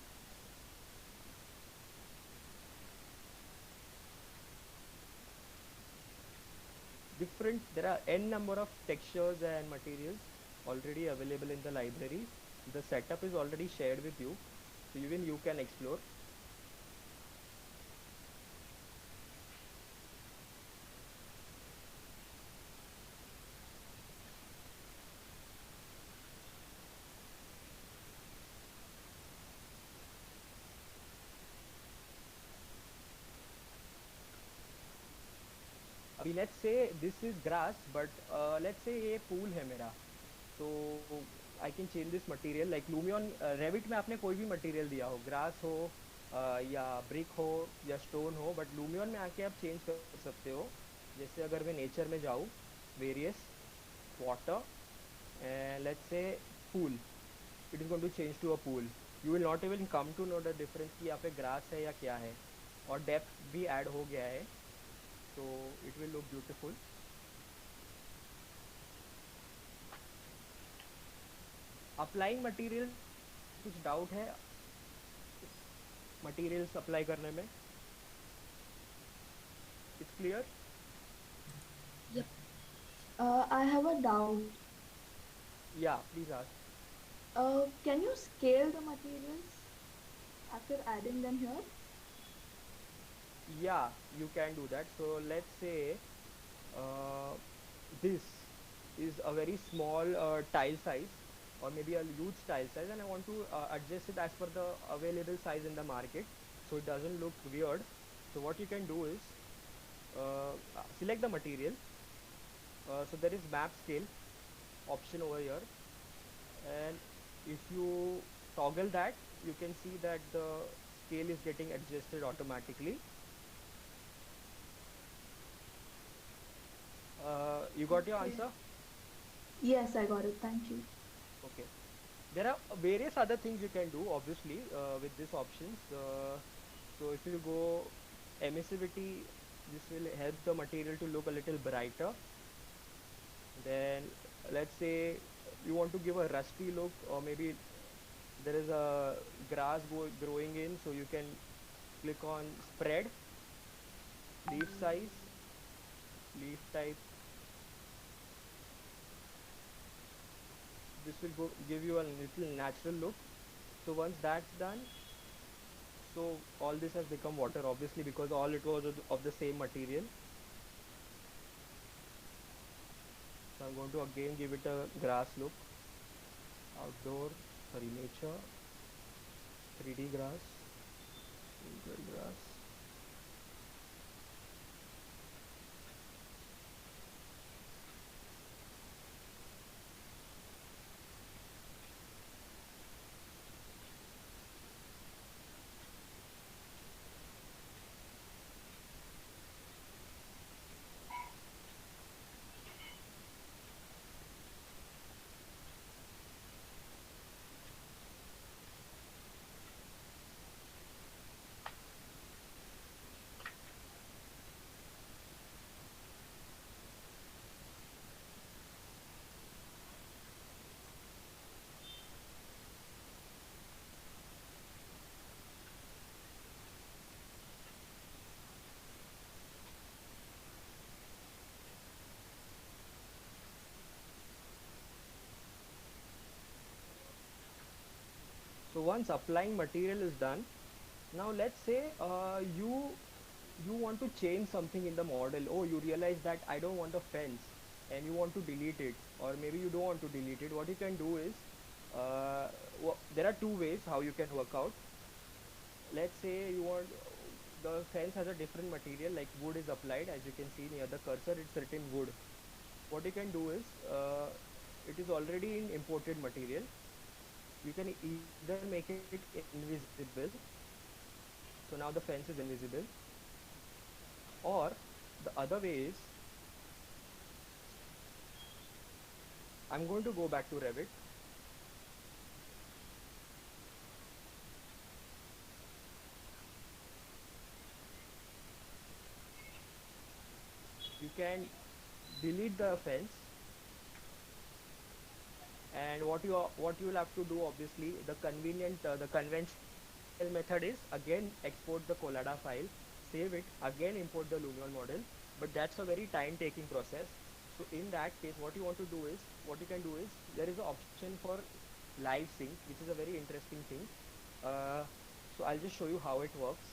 Different, there are n number of textures and materials already available in the library. The setup is already shared with you, so even you can explore. अभी let's say this is grass but let's say ये pool है मेरा. तो I can change this material like Lumion Revit में आपने कोई भी material दिया हो, ग्रास हो या ब्रिक हो या स्टोन हो, बट लूमियन में आके आप चेंज कर सकते हो। जैसे अगर मैं नेचर में जाऊँ, various, water, and let's say pool, it is going to change to a pool. You will not even come to know the difference कि यहाँ पे grass है या क्या है। और depth भी add हो गया है, so it will look beautiful. Applying materials, कुछ doubt है materials apply करने में? It's clear? Yep. I have a doubt. Yeah, please ask. Can you scale the materials after adding them here? Yeah, you can do that. So let's say uh, this is a very small tile size, or maybe a huge tile size, and I want to adjust it as per the available size in the market, so it doesn't look weird. So what you can do is select the material. So there is map scale option over here, and if you toggle that, you can see that the scale is getting adjusted automatically. You got your Okay. answer? Yes, I got it. Thank you. Okay. There are various other things you can do, obviously, with these options. So if you go emissivity, this will help the material to look a little brighter. Then let's say you want to give a rusty look, or maybe there is a grass growing in, so you can click on spread, leaf size, leaf type. This will give you a little natural look. So once that's done, so all this has become water, obviously, because all it was of the same material. So I'm going to again give it a grass look. Outdoor, sorry, nature, 3D grass, single grass. So once applying material is done, now let's say you want to change something in the model. Oh, you realize that I don't want a fence, and you want to delete it, or maybe you don't want to delete it. What you can do is, there are two ways how you can work out. Let's say you want the fence has a different material, like wood is applied, as you can see near the cursor, it's written wood. What you can do is, it is already in imported material. You can either make it invisible, so now the fence is invisible, or the other way is, I'm going to go back to Revit. You can delete the fence, and what you will have to do, obviously, the conventional method is again export the Collada file, save it, again import the Lumion model, but that's a very time taking process. So in that case, what you can do is, there is an option for live sync, which is a very interesting thing. uh, so I'll just show you how it works.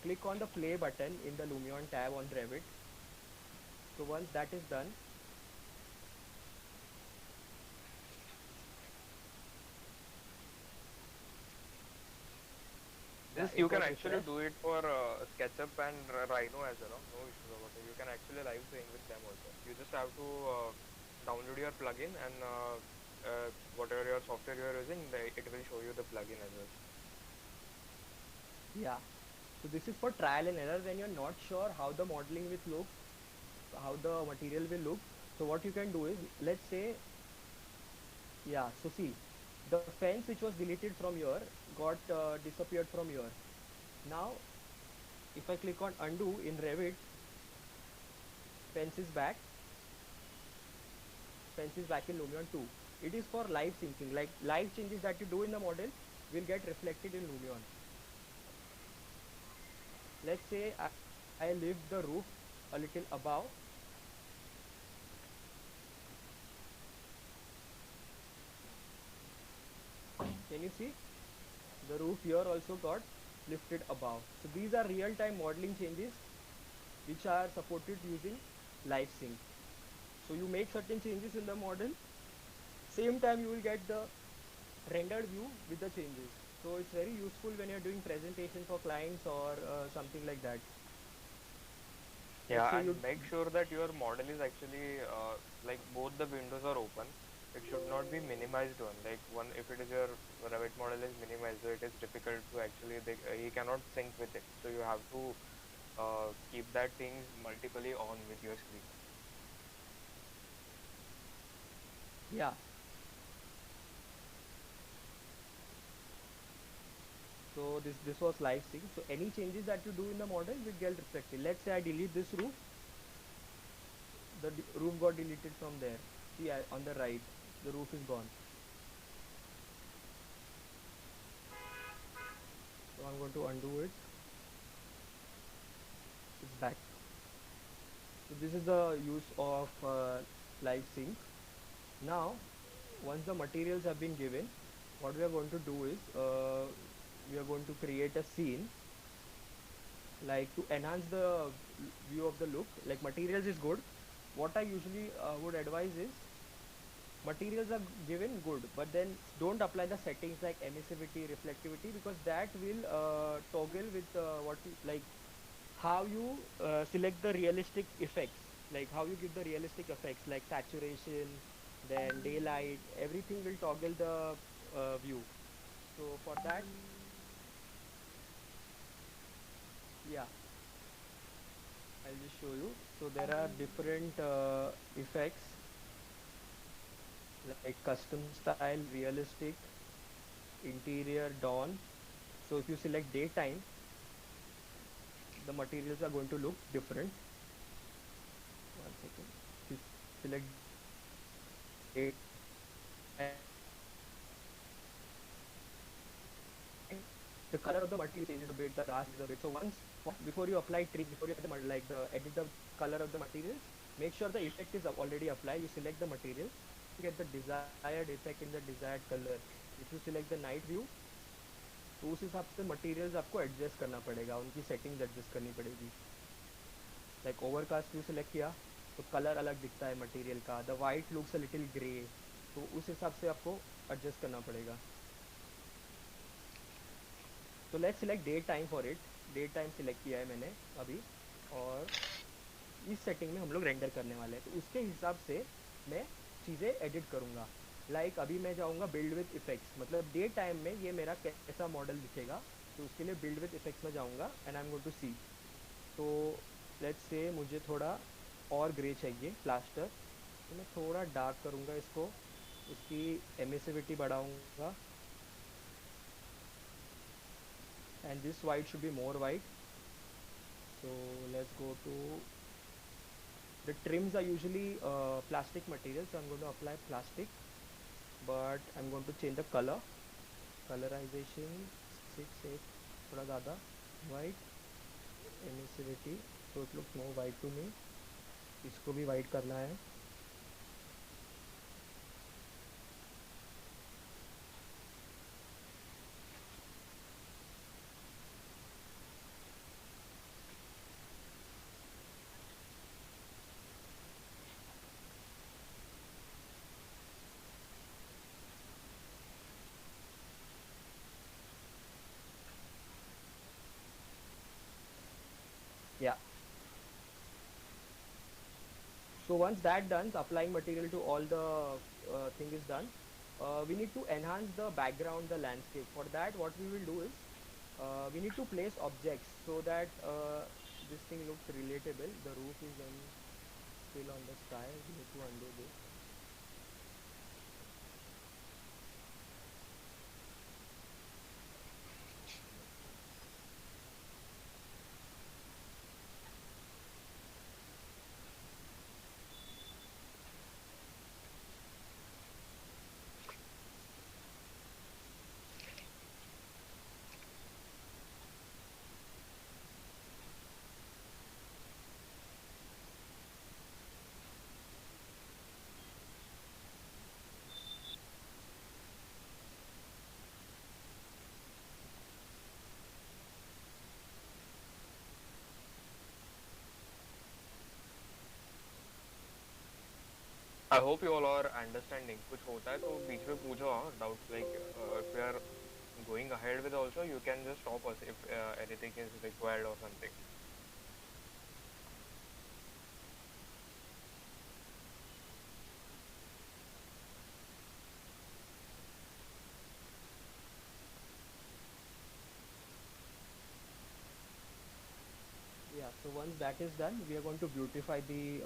Click on the play button in the Lumion tab on Revit. So once that is done, yeah, This it you can got actually refreshed. do it for SketchUp and Rhino as well. No issues about it. You can actually live sync with them also. You just have to download your plugin, and whatever your software you are using, it will show you the plugin as well. Yeah. So this is for trial and error when you're not sure how the modeling will look, how the material will look. So what you can do is, let's say, yeah, so see, the fence which was deleted from here got disappeared from here. Now, if I click on undo in Revit, fence is back, fence is back in Lumion 2. It is for live syncing, like live changes that you do in the model will get reflected in Lumion. Let's say I lift the roof a little above. Can you see? The roof here also got lifted above. So these are real-time modeling changes which are supported using live sync. So you make certain changes in the model, same time you will get the rendered view with the changes. So it's very useful when you're doing presentation for clients or something like that. Let's Yeah, say and you, make sure that your model is actually like both the windows are open. It should not be minimized one. Like one, if it is your Revit model is minimized, so it is difficult to actually he cannot sync with it. So you have to keep that things multiply on with your screen. yeah. So this was live sync. So any changes that you do in the model will get reflected. Let's say I delete this roof, the roof got deleted from there. See on the right, the roof is gone. So I'm going to undo it. It's back. So this is the use of live sync. Now, once the materials have been given, what we are going to do is we are going to create a scene, like to enhance the view of the look. Like materials is good. What I usually would advise is materials are given good, but then don't apply the settings like emissivity, reflectivity, because that will toggle with what you, like how you select the realistic effects, like how you give the realistic effects like saturation, then daylight, everything will toggle the view. So for that, yeah, I'll just show you. So there are different effects like custom style, realistic, interior, dawn. So if you select daytime, the materials are going to look different. One second. If you select the color of the material changes a bit, the grass is a bit. So once before you apply trees, before you edit the color of the materials, make sure the effect is already applied. You select the material, you get the desired effect in the desired color. If you select the night view, तो उस हिसाब से materials आपको adjust करना पड़ेगा, उनकी settings adjust करनी पड़ेगी. लाइक ओवरकास्ट व्यू सेलेक्ट किया तो कलर अलग दिखता है मटेरियल का, the white looks a little grey, तो उस हिसाब से आपको एडजस्ट करना पड़ेगा. तो let's select day time for it. Day time select किया है मैंने अभी, और इस सेटिंग में हम लोग रेंडर करने वाले हैं, तो उसके हिसाब से मैं चीज़ें एडिट करूँगा. लाइक अभी मैं जाऊँगा बिल्ड विथ इफेक्ट्स, मतलब डे टाइम में ये मेरा कैसा मॉडल दिखेगा, तो उसके लिए बिल्ड विथ इफेक्ट्स में जाऊँगा and I am going to see. तो लेट्स से मुझे थोड़ा और ग्रे चाहिए प्लास्टर, तो मैं थोड़ा डार्क करूँगा इसको, उसकी emissivity बढ़ाऊँगा, and this white should be more white. So let's go to the trims are usually plastic material, so I'm going to apply plastic, but I'm going to change the colorization 6 8 थोड़ा ज़्यादा white, emissivity, so it looks more white to me. इसको भी white करना है. Yeah. So once that done, applying material to all the thing is done, we need to enhance the background, the landscape. For that, what we will do is we need to place objects so that this thing looks relatable. The roof is then still on the sky. We need to undo this. I hope you all are understanding. कुछ होता है तो बीच में पूछो हाँ doubts like if we are going ahead with also you can just stop us if anything is required or something. Yeah, so once that is done, we are going to beautify the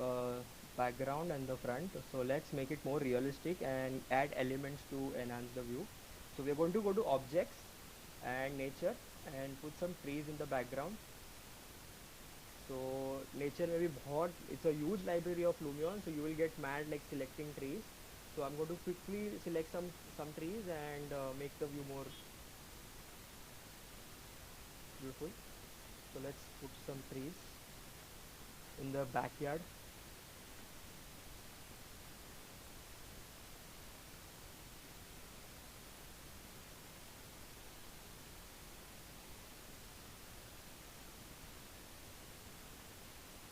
background and the front. So let's make it more realistic and add elements to enhance the view. So we are going to go to objects and nature and put some trees in the background. So nature may be बहुत, it's a huge library of Lumion, so you will get mad like selecting trees. So I'm going to quickly select some trees and make the view more beautiful. So let's put some trees in the backyard.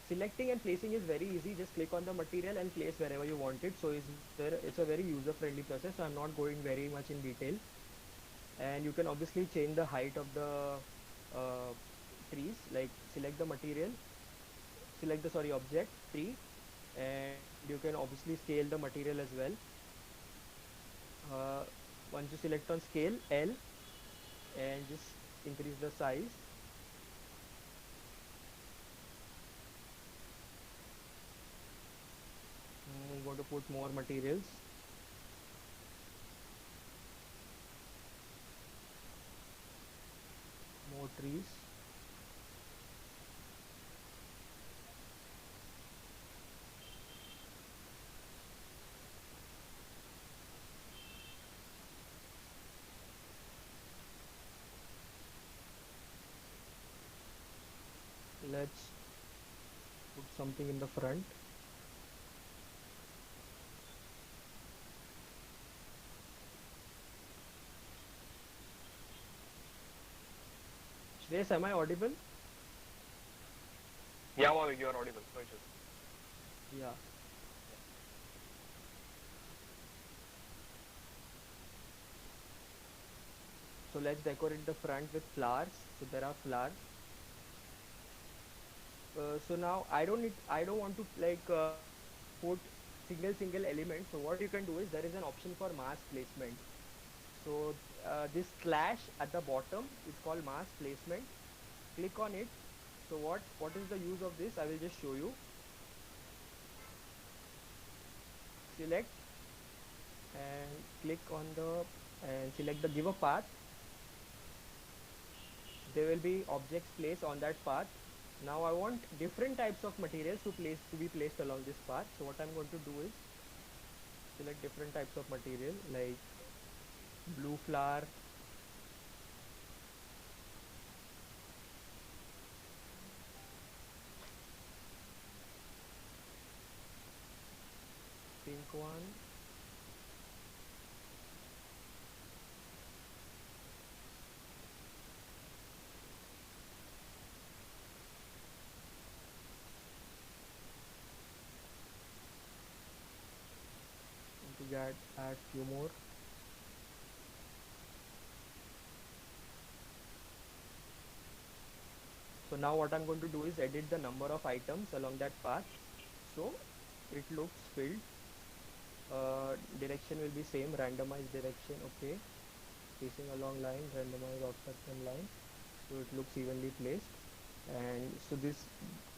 Selecting and placing is very easy. Just click on the material and place wherever you want it. So it's a very user friendly process, so I'm not going very much in detail. And you can obviously change the height of the uh, trees, like select the material, select the sorry object tree, and you can obviously scale the material as well. uh, Once you select on scale L and just increase the size. I'm going to put more materials, more trees. Let's put something in the front. Shreyas, am I audible? Yeah, Mavik, you are audible. No issues. Yeah. So let's decorate the front with flowers. So there are flowers. So now I don't want to like put single element. So what you can do is there is an option for mask placement. So this slash at the bottom is called mask placement. Click on it. So what is the use of this? I will just show you. Select and click on the and select the give a path. There will be objects placed on that path. Now I want different types of materials to be placed along this path. So what I'm going to do is select different types of material like blue flower, pink one, and to add few more. So now what I'm going to do is edit the number of items along that path. So it looks filled. Direction will be same, randomized direction. Okay, facing along line, randomized obstruction line. so it looks evenly placed. And so this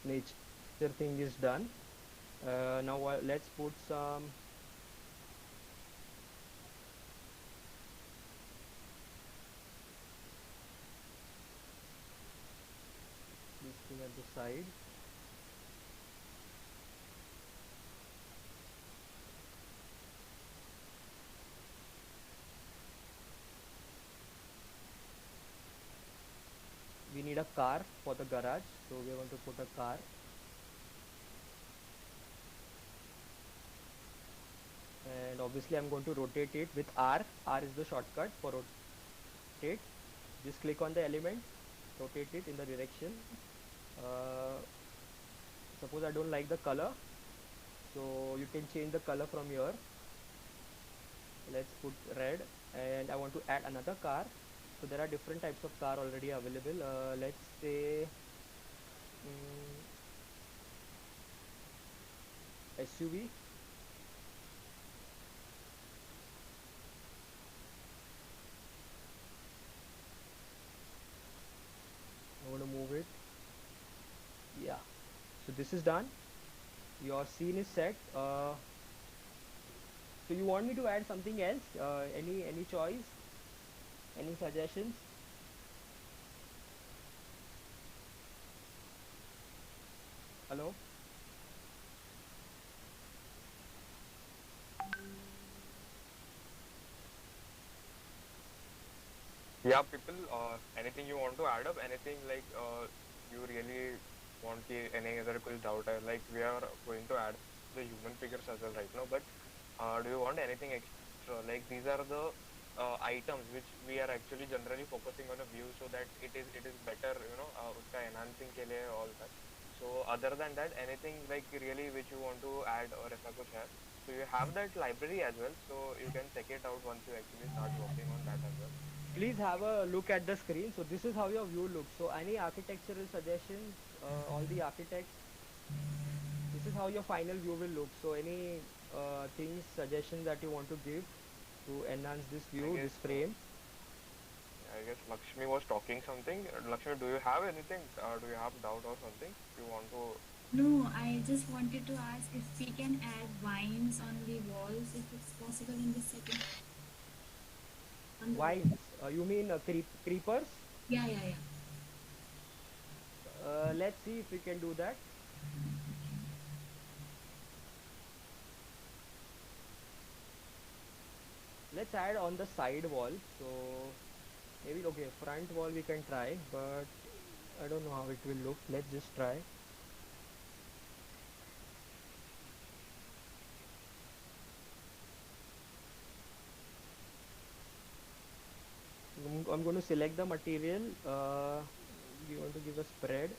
nature thing is done. Now let's put some this thing at the side. We need a car for the garage, so we are going to put a car. And obviously I'm going to rotate it with R is the shortcut for rotate. Just click on the element, rotate it in the direction. uh, Suppose I don't like the color, so you can change the color from here. Let's put red, and I want to add another car. So there are different types of car already available. Let's say SUV. I want to move it. Yeah, so this is done. Your scene is set. So you want me to add something else? Any choice? Any suggestions? Hello? Yeah, people, anything you want to add up? Anything like you really want any other quiz doubt? Like we are going to add the human figures as well right now, but do you want anything extra? Like these are the items which we are actually generally focusing on a view so that it is better, uska enhancing ke liye all that. So other than that, anything like really which you want to add or if I could share. So you have that library as well, so you can check it out once you actually start working on that as well. Please have a look at the screen. So this is how your view looks. So any architectural suggestions, all the architects, this is how your final view will look. So any things, suggestions that you want to give to enhance this I view, guess this frame. Lakshmi was talking something. Lakshmi, do you have anything? Do you have doubt or something? You want to? No, I just wanted to ask if we can add vines on the walls, if it's possible in this setting. On the wall. Vines. You mean creepers? Yeah, yeah, yeah. Let's see if we can do that. Let's add on the side wall. So maybe okay, front wall we can try, but I don't know how it will look. Let's just try. I'm going to select the material. We want to give a spread.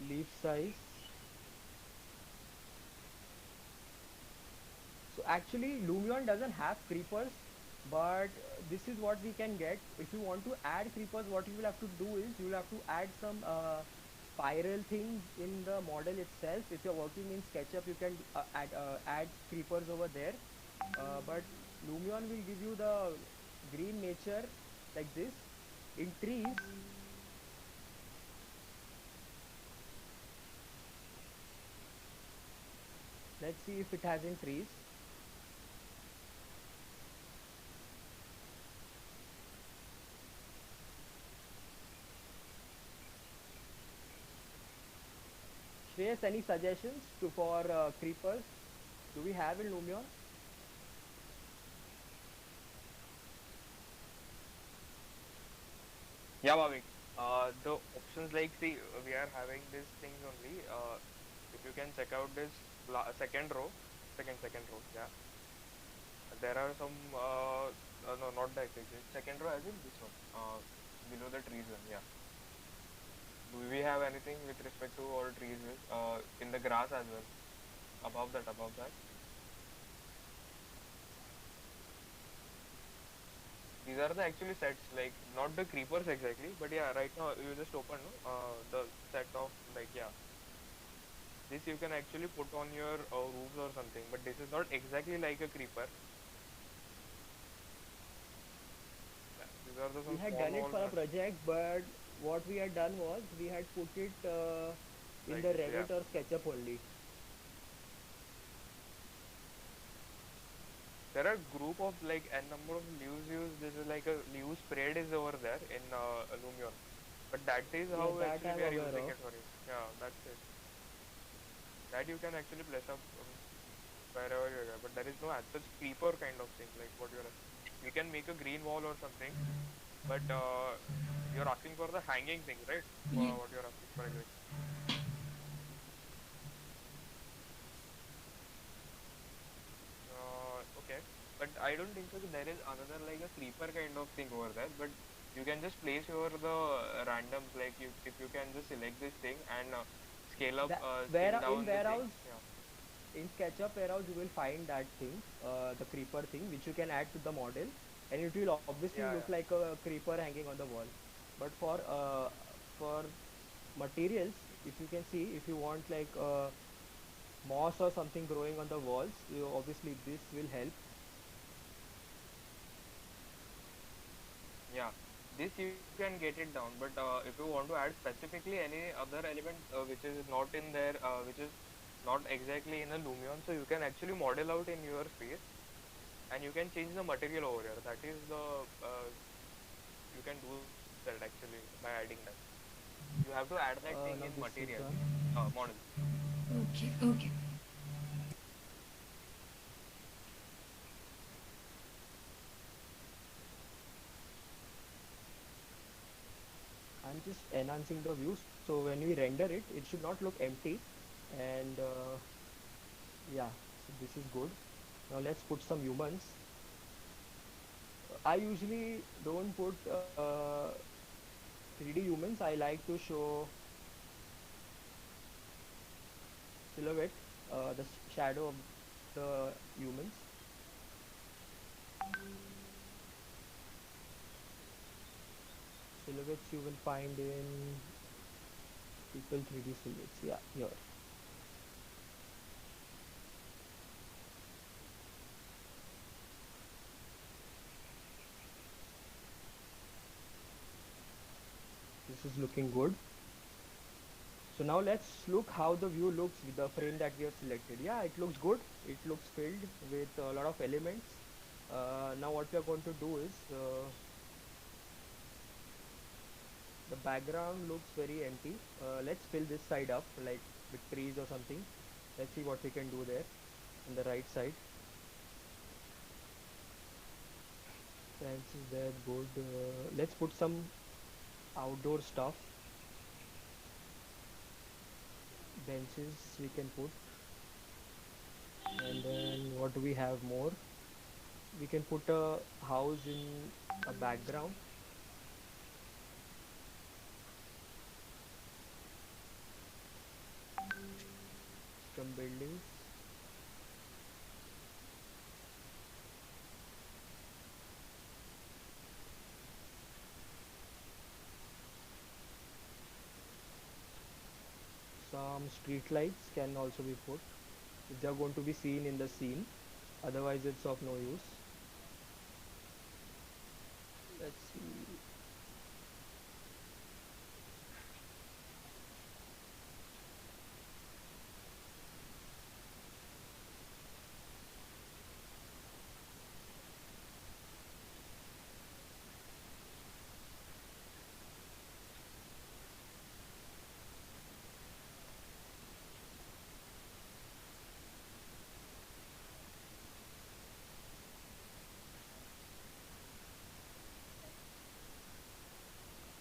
Leaf size. So actually Lumion doesn't have creepers, but this is what we can get. If you want to add creepers, what you will have to do is you will have to add some spiral things in the model itself. If you're working in SketchUp, you can add creepers over there. But Lumion will give you the green nature like this. In trees, let's see if it has in trees. Shreyas, any suggestions for creepers? Do we have in Lumion? Yeah, Bhavik. The options like see, we are having these things only. If you can check out this second row, second row. Yeah, there are some. No, not that second row as in this one. Below the trees one. Yeah. Do we have anything with respect to all trees in the grass as well? Above that, above that. These are the actually sets, like not the creepers exactly, but yeah, right now you just open no? The set of like yeah. This you can actually put on your roofs or something, but this is not exactly like a creeper. are the We some had small done it walls for a and project, but what we had done was we had put it in like the this. Yeah. Revit or SketchUp only. There are group of like n number of leaves used. This is like a leaf spread is over there in Lumion, but that is Yeah, how that actually I'm we are aware using of. it for it. Yeah, that's it. That you can actually place up wherever you are, but there is no as such creeper kind of thing like what you are. You can make a green wall or something, but you're asking for the hanging thing, right? Yeah. What you're asking for exactly. Okay, but I don't think so. There is another like a creeper kind of thing over there, but you can just place your the randoms like you if you can just select this thing and That scale where in down the thing. warehouse Yeah, in SketchUp warehouse you will find that thing, the creeper thing, which you can add to the model, and it will obviously yeah, look yeah. like a creeper hanging on the wall. But for materials, if you can see, if you want like moss or something growing on the walls, you obviously this will help. Yeah, this you can get it down, but if you want to add specifically any other element which is not in there, which is not exactly in a Lumion, so you can actually model out in your space and you can change the material over here. That is the you can do that actually by adding that. You have to add that thing in Now this material is done. model. Okay. Okay. I'm just enhancing the view, so when we render it, it should not look empty. And yeah, so this is good. Now let's put some humans. I usually don't put 3D humans. I like to show silhouette, the shadow of the humans. Silhouettes you will find in people 3D silhouettes. Yeah, here. This is looking good. So now let's look how the view looks with the frame that we have selected. Yeah, it looks good. It looks filled with a lot of elements. Now what we are going to do is the background looks very empty. Let's fill this side up like with trees or something. Let's see what we can do there on the right side. Fence is there, good. Let's put some outdoor stuff. Benches we can put. And then what do we have more? We can put a house in a background. Some buildings. Some street lights can also be put if they are going to be seen in the scene. Otherwise, it's of no use. Let's see.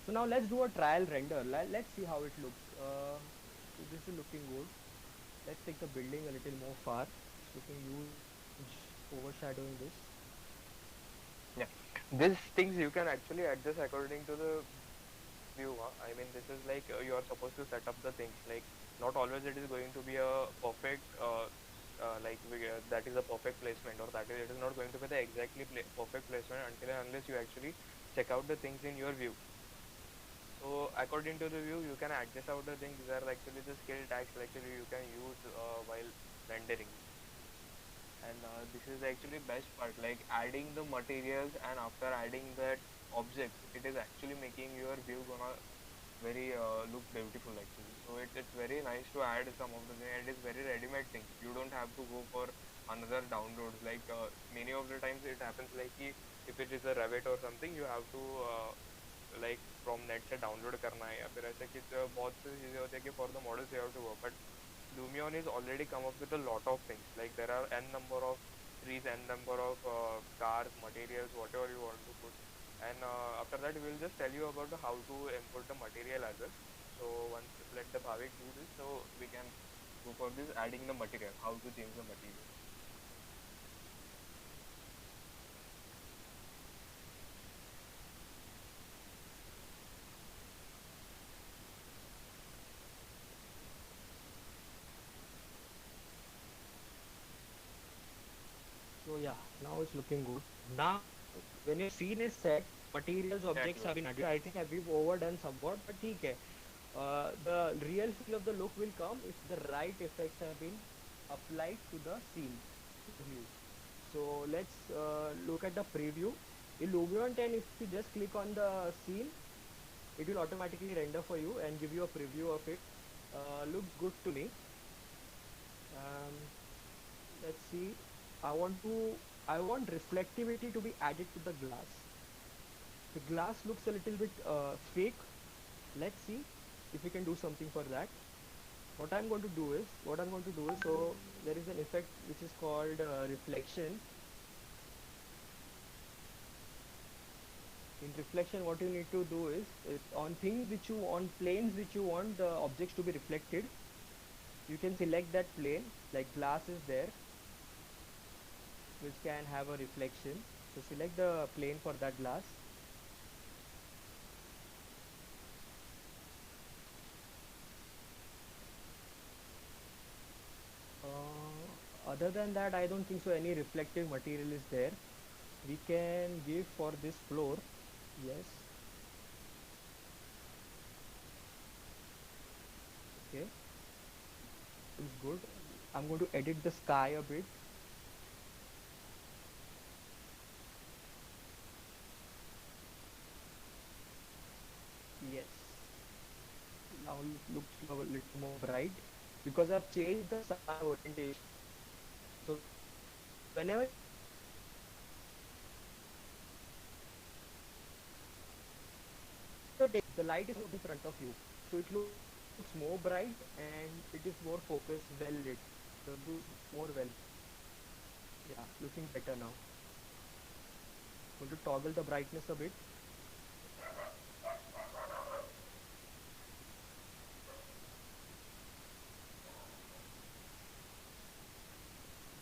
So now let's do a trial render. Let's see how it looks. So this is looking good. Let's take the building a little more far. It's looking huge, overshadowing this. Yeah, these things you can actually adjust according to the view. Huh? I mean, this is like you are supposed to set up the things. Like not always it is going to be a perfect that is a perfect placement, or that is it is not going to be the perfect placement until and unless you actually check out the things in your view. So according to the view, you can adjust out the things. These are actually the skill tags actually you can use while rendering. And this is actually best part, like adding the materials, and after adding that objects, it is actually making your view gonna very look beautiful actually. So it's very nice to add some of the thing, and it's very ready-made thing. You don't have to go for another downloads. Like many of the times it happens like कि if it is a Revit or something, you have to like from net से download करना है, या फिर ऐसे कि बहुत सी चीजें होती है कि for the models you have to go. But Lumion is already come up with a lot of things. Like there are n number of trees, n number of cars, materials, whatever you want to put. And after that, we will just tell you about how to import the material as well. So once let the Bhavik do this, so we can go for this adding the material, how to change the material. So yeah, now it's looking good. Now, when your scene is set, materials, objects Exactly. have been added. I think we've overdone somewhat, but okay. The real feel of the look will come if the right effects have been applied to the scene, to the view. So let's look at the preview. In Lumion 10, if you just click on the scene, it will automatically render for you and give you a preview of it. Looks good to me. Um, let's see. I want to. I want reflectivity to be added to the glass. The glass looks a little bit fake. Let's see if we can do something for that. What I'm going to do is, so there is an effect which is called reflection. In reflection, what you need to do is on things which you on planes which you want the objects to be reflected, you can select that plane. Like glass is there, which can have a reflection. So select the plane for that glass. Other than that, I don't think so any reflective material is there. We can give for this floor, yes, okay, it's good. I'm going to edit the sky a bit. Yes, now it looks a little more bright because I've changed the sun orientation. So whenever the light is in front of you, so it looks more bright and it is more focused, well lit. So it looks more well. Yeah, looking better now. Going to toggle the brightness a bit.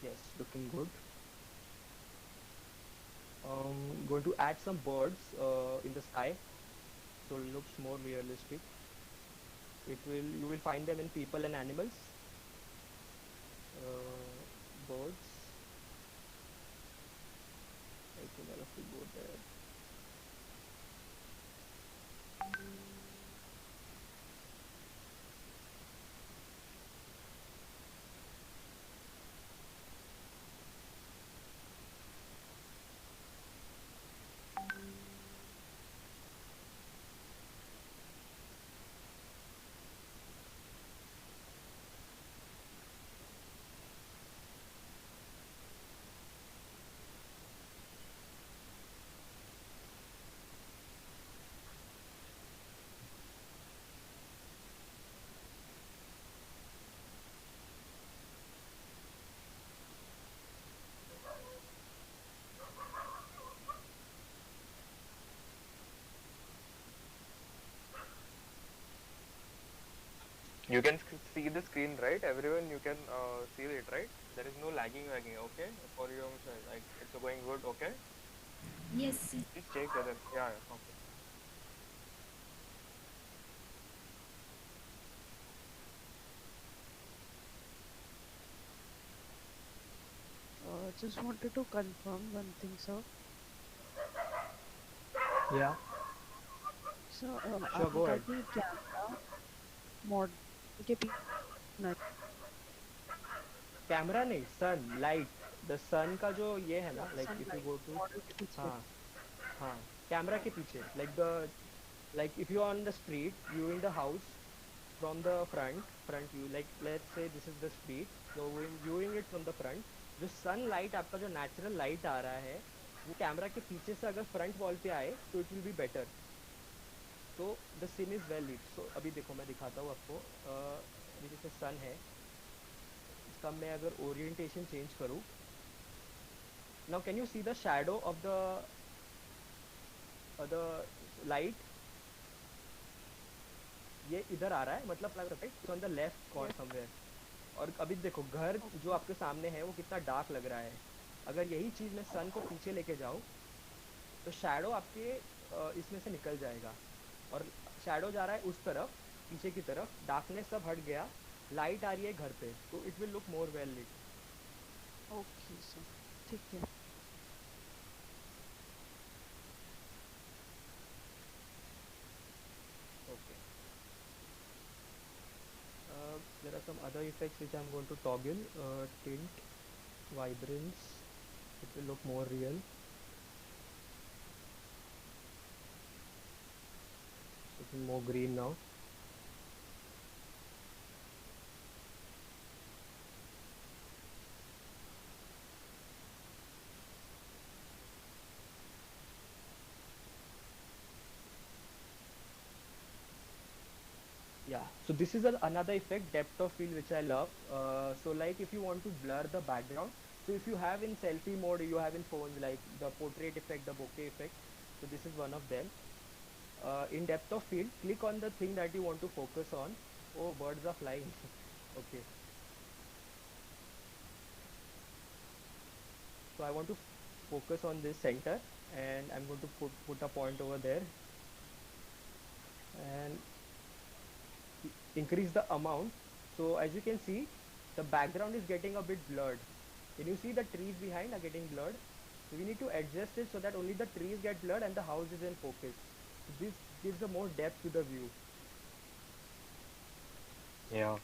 Yes, looking good. Going to add some birds in the sky, so it looks more realistic. It will You will find them in people and animals. Birds. I think I'll have to go there. You can see the screen, right? Everyone, you can see it, right? There is no lagging. Okay, for your side, like it's going good. Okay, Yes. please check whether yeah. Okay. Just wanted to confirm one thing, sir. Yeah, So, sure, go आपका ahead. कि camera mod के पीछे camera नहीं, sun light, the सन का जो ये है ना, like if you sunlight go to, model के पीछे हाँ हाँ, कैमरा के पीछे, like if you are on the street viewing the house from the front view, like let's say this is the street, so when viewing it from the front, जो sunlight आपका जो natural light आ रहा है वो camera के पीछे से अगर फ्रंट वॉल पे आए तो इट विल बी बेटर, तो the scene is well lit. So अभी देखो मैं दिखाता हूँ आपको, ये जैसे सन है, इसका मैं अगर ओरिएंटेशन चेंज करूँ, now can you see the shadow of the light, ये इधर आ रहा है, मतलब लग रहा है on the left corner somewhere. और अभी देखो घर जो आपके सामने है वो कितना डार्क लग रहा है. अगर यही चीज़ मैं सन को पीछे लेके जाऊँ तो शैडो आपके इसमें से निकल जाएगा, और शैडो जा रहा है उस तरफ, पीछे की तरफ, डार्कनेस सब हट गया, लाइट आ रही है घर पे, तो it will look more well lit. Okay sir, ठीक है. Okay. There are some other effects which I'm going to toggle. Tint, vibrance, it will look more real. It's more green now. Yeah, so this is another effect, depth of field, which I love. So like if you want to blur the background, so if you have in selfie mode, you have in phones like the portrait effect, the bokeh effect, so this is one of them. In depth of field, click on the thing that you want to focus on. Oh, birds are flying. Okay, so I want to focus on this center, and I'm going to put a point over there, and increase the amount. So as you can see, the background is getting a bit blurred. Can you see the trees behind are getting blurred? So we need to adjust it so that only the trees get blurred and the house is in focus. So this gives a more depth to the view. Yeah.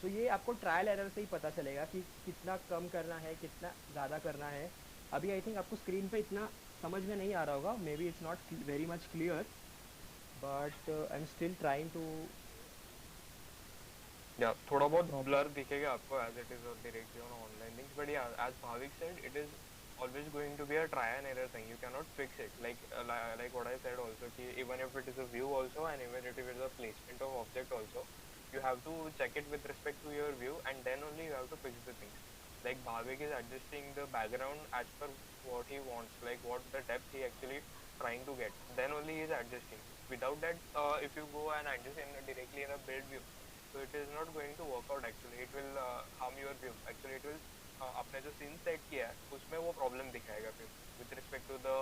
So ये आपको trial error से ही पता चलेगा कि कितना कम करना है, कितना ज़्यादा करना है. अभी आई थिंक आपको स्क्रीन पे इतना समझ में नहीं आ रहा होगा, maybe it's not very much clear, but I am still trying to. Yeah, थोड़ा बहुत blur दिखेगा आपको as it is directly on online links, but yeah, as Bhavik said, it is always going to be a try and error thing. You cannot fix it. Like what I said also, कि even if it is a view also, and even if it is a placement of object also, you have to check it with respect to your view, and then only you have to fix the things. Like Bhavik is adjusting the background as per what he wants, like what the depth he actually trying to get. Then only he is adjusting. Without that, if you go and adjust directly in a build view, so it is not going to work out actually. It will harm your view. Actually, it will आपने जो scene set किया है उसमें वो problem दिखाएगा फिर with respect to the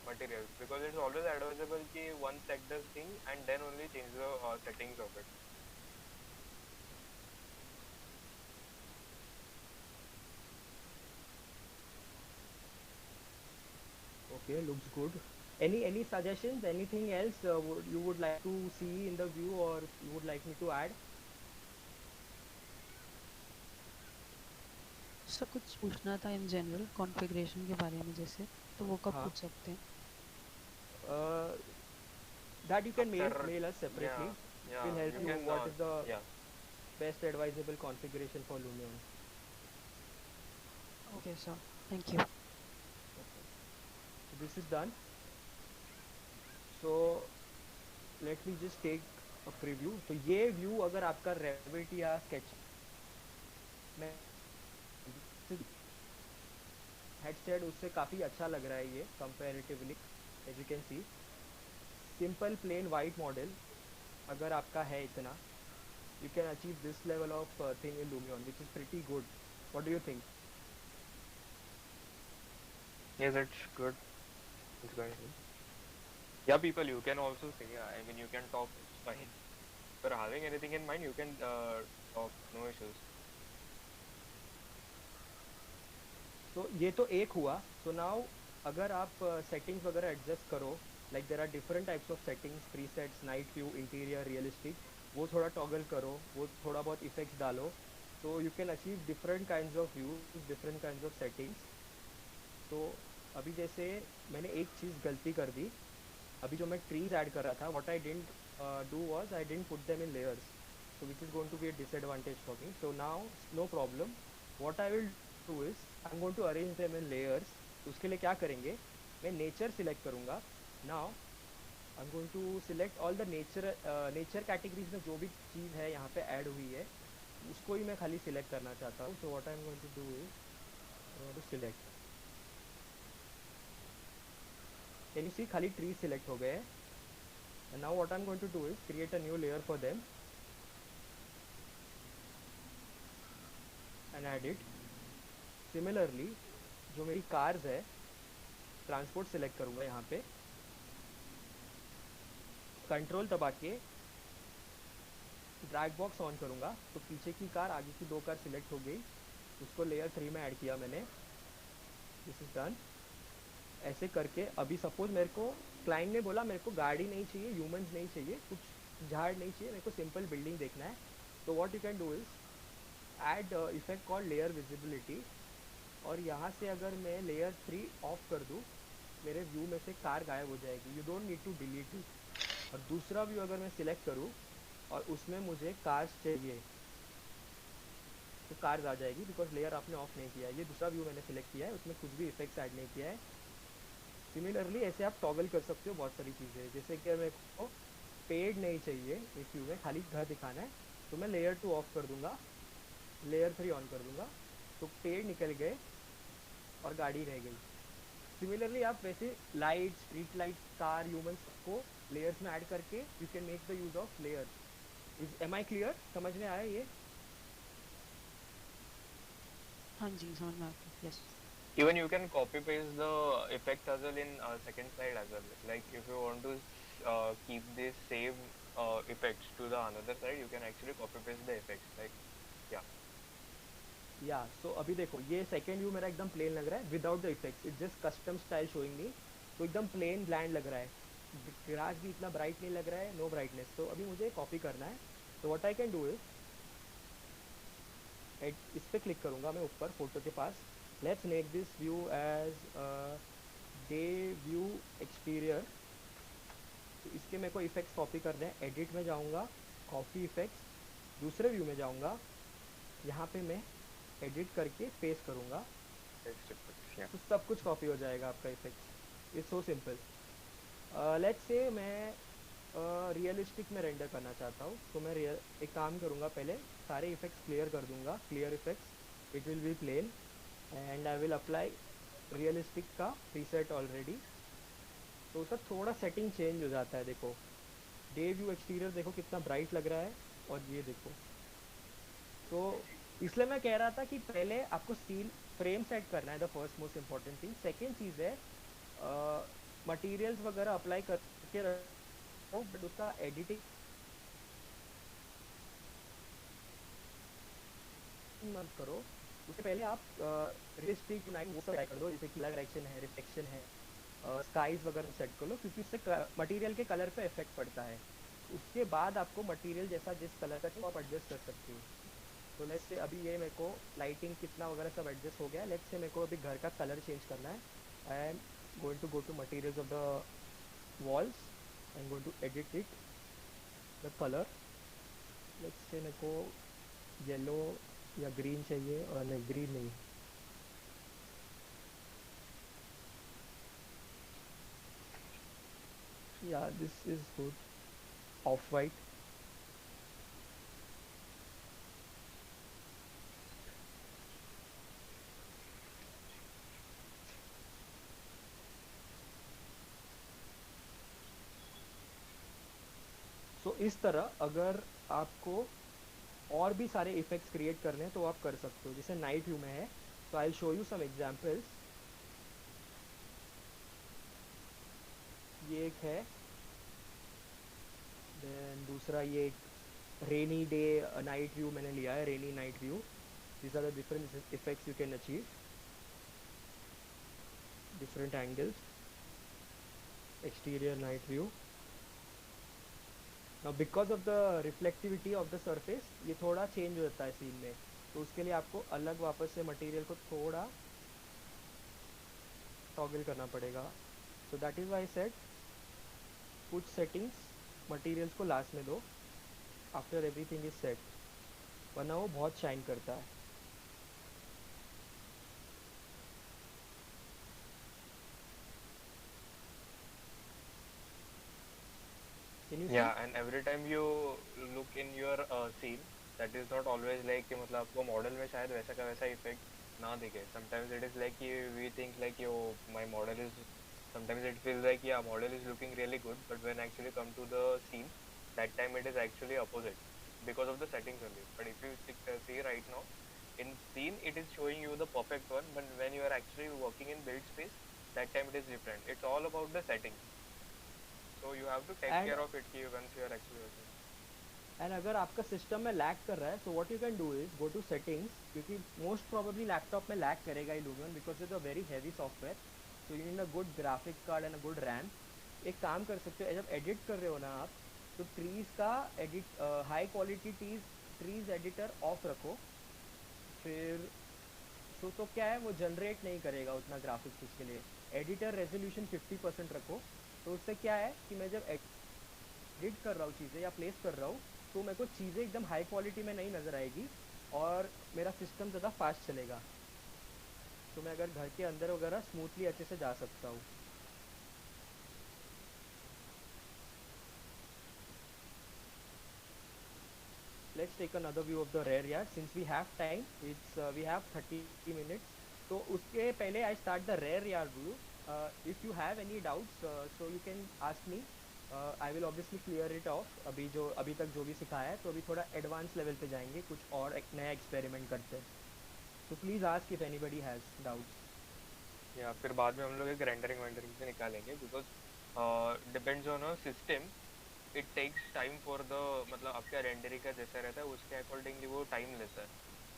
materials, because it's always advisable कि one set the thing and then only change the settings of it. Okay, looks good. Any suggestions? Anything else you would like to see in the view, or you would like me to add? Sir कुछ पूछना था in general configuration के बारे में जैसे, तो वो कब हाँ. पूछ सकते हैं? That you can After, mail us separately. yeah, We'll help you you can what is the yeah. best advisable configuration for Lumion. Okay sir, thank you. Okay. So this is done. So let me just take a preview. तो ये view अगर आपका Revit या Sketch में headset उससे काफ़ी अच्छा लग रहा है ये comparatively. As you can see, simple plain white model अगर आपका है इतना, you can achieve this level of thing in Lumion, which is pretty good. What do you think? Yes, it's good. It's going good. Yeah, people, you can also say, yeah, I mean, you can talk, it's fine. If you're having anything in mind, you can talk, no issues. तो ये तो एक हुआ. So now अगर आप settings वगैरह adjust करो, like there are different types of settings, presets, night view, interior, realistic, वो थोड़ा टॉगल करो, वो थोड़ा बहुत इफेक्ट्स डालो, So you can achieve different kinds of views, different kinds of settings. तो अभी जैसे मैंने एक चीज़ गलती कर दी, अभी जो मैं ट्रीज ऐड कर रहा था, what I didn't do was I didn't put them in layers, so which is going to be a disadvantage for me. So now no problem, what I will do is I'm going to arrange them in layers. उसके लिए क्या करेंगे, मैं nature select करूँगा. Now I am going to select all the nature categories में जो भी चीज़ है यहाँ पे ऐड हुई है उसको ही मैं खाली सिलेक्ट करना चाहता हूँ. So what I am going to do is to select. Can you see खाली ट्री सिलेक्ट हो गए हैं. And now what I'm going to do is create a new layer for them and add it. Similarly, जो मेरी cars है, transport select करूँगा यहाँ पे, कंट्रोल दबा के ड्रैग बॉक्स ऑन करूँगा तो पीछे की कार आगे की 2 कार सिलेक्ट हो गई. उसको लेयर 3 में ऐड किया मैंने. This is done. ऐसे करके अभी सपोज मेरे को क्लाइंट ने बोला मेरे को गाड़ी नहीं चाहिए, ह्यूमंस नहीं चाहिए, कुछ झाड़ नहीं चाहिए, मेरे को सिंपल बिल्डिंग देखना है. तो what you can do is add effect called layer visibility. और यहाँ से अगर मैं लेयर 3 ऑफ कर दूँ मेरे व्यू में से कार गायब हो जाएगी. You don't need to delete it. और दूसरा व्यू अगर मैं सिलेक्ट करूँ और उसमें मुझे कार्स चाहिए तो कार्स आ जाएगी, बिकॉज लेयर आपने ऑफ नहीं किया है. ये दूसरा व्यू मैंने सिलेक्ट किया है, उसमें कुछ भी इफेक्ट्स ऐड नहीं किया है. सिमिलरली ऐसे आप टॉगल कर सकते हो बहुत सारी चीज़ें. जैसे कि मेरे को पेड़ नहीं चाहिए इस व्यू में, खाली घर दिखाना है, तो मैं लेयर 2 ऑफ कर दूंगा, लेयर 3 ऑन कर दूंगा, तो पेड़ निकल गए और गाड़ी रह गई. सिमिलरली आप वैसे light, street light, car, humans को लेयर्स में ऐड करके you can make the use of layers. Is am I clear? समझ में आया ये? हाँ जी, समझ में आ गया. Yes. Even you can copy paste the effect as well in second slide as well. Like if you want to keep this same effects to the another side, you can actually copy paste the effects. Like yeah. या सो अभी देखो ये second view मेरा एकदम plane लग रहा है without the effects. It's just custom style showing me. तो एकदम प्लेन ब्लैंड लग रहा है. ग्रास भी इतना ब्राइट नहीं लग रहा है, नो ब्राइटनेस. तो अभी मुझे कॉपी करना है. तो what I can do is इस पर क्लिक करूँगा मैं ऊपर फोटो के पास. Let's make this view as day view exterior. तो इसके मेरे को इफेक्ट्स कॉपी करने हैं. एडिट में जाऊँगा, कॉपी इफेक्ट्स, दूसरे व्यू में जाऊँगा, यहाँ पे मैं एडिट करके पेस्ट करूँगा. Text effects. Yeah. तो सब कुछ कॉपी हो जाएगा आपका effects. It's so simple. Let's say मैं रियलिस्टिक में रेंडर करना चाहता हूँ, तो मैं एक काम करूँगा, पहले सारे इफेक्ट्स क्लियर कर दूँगा. Clear effects, it will be plain and I will apply realistic का प्रीसेट ऑलरेडी. तो उसका थोड़ा सेटिंग चेंज हो जाता है. देखो डे व्यू एक्सटीरियर देखो कितना ब्राइट लग रहा है, और ये देखो. तो इसलिए मैं कह रहा था कि पहले आपको सीन फ्रेम सेट करना है, the first most important thing. Second चीज़ है मटेरियल्स वगैरह अप्लाई करके रखो, बट उसका एडिटिंग मत करो. उससे पहले आप रियलिस्टिक नाइट वो सब ट्राई कर दो, जैसे कि डायरेक्शन है, रिफ्लेक्शन है, स्काइज वगैरह सेट कर लो, क्योंकि उससे मटेरियल के कलर पे इफेक्ट पड़ता है. उसके बाद आपको मटेरियल जैसा जिस कलर का चाहिए आप एडजस्ट कर सकते हो. तो लेट्स से अभी ये मेरे को लाइटिंग कितना वगैरह सब एडजस्ट हो गया. लेट्स से मेरे को अभी घर का कलर चेंज करना है. I am going to go to materials of the walls. I am going to edit it the colour. Let's say मेरे को येलो या ग्रीन चाहिए, और नहीं ग्रीन नहीं, yeah this is good, off white. So इस तरह अगर आपको और भी सारे इफेक्ट्स क्रिएट करने हैं तो आप कर सकते हो. जैसे नाइट व्यू में है, तो I show you some examples. ये एक है, देन दूसरा ये एक रेनी डे नाइट व्यू मैंने लिया है, rainy night view. these are the different effects you can achieve, different angles. Exterior night view. Now because of the reflectivity of the surface ये थोड़ा चेंज हो जाता है सीन में. तो तो उसके लिए आपको अलग वापस से मटेरियल को थोड़ा टॉगल करना पड़ेगा. So that is why set कुछ सेटिंग्स मटेरियल्स को लास्ट में दो आफ्टर एवरीथिंग इज सेट, वरना वो बहुत शाइन करता है. Can you see? Yeah, and every time you look in your scene, that is not always like कि मतलब आपको मॉडल में शायद वैसा का वैसा इफेक्ट ना दिखे. Sometimes it is like we think like yo my model is, sometimes it feels like yeah model is looking really good, but when actually come to the scene, that time it is actually opposite because of the settings only. But if you see right now, in scene it is showing you the perfect one, but when you are actually working in build space, that time it is different. It's all about the settings. So you have to take and care of it कि once you are actually working. And अगर आपका system में lag कर रहा है, so what you can do is go to settings, क्योंकि most probably laptop में lag करेगा ही Lumion because it's a very heavy software. So you need a good graphic card and a good RAM. एक काम कर सकते हो, जब एडिट कर रहे हो ना आप, तो ट्रीज़ का edit, high quality trees editor of रखो. फिर तो क्या है, वो जनरेट नहीं करेगा उतना ग्राफिक्स उसके लिए. एडिटर रेजोल्यूशन 50% रखो. तो उससे क्या है कि मैं जब एडिट कर रहा हूँ चीज़ें या प्लेस कर रहा हूँ, तो मेरे को चीज़ें एकदम हाई क्वालिटी में नहीं नज़र आएगी और मेरा सिस्टम ज़्यादा फास्ट चलेगा. तो मैं अगर घर के अंदर वगैरह स्मूथली अच्छे से जा सकता हूँ. Let's take another view of the rear yard since we have time. It's we have 30 minutes. तो उसके पहले I start the rear yard view. If you have any doubts, so you can ask me. I will obviously clear it off. अभी तक जो भी सिखाया है, तो अभी थोड़ा एडवांस लेवल पे जाएंगे, कुछ और एक नया एक्सपेरिमेंट करते हैं. So please ask if anybody has doubts. या फिर बाद में हम लोग एक रेंडरिंग वेंडरिंग से निकालेंगे because depends on a system. It takes time for the, मतलब आपका रेंडरिंग का जैसा रहता है उसके अकॉर्डिंगली वो टाइम लेता है.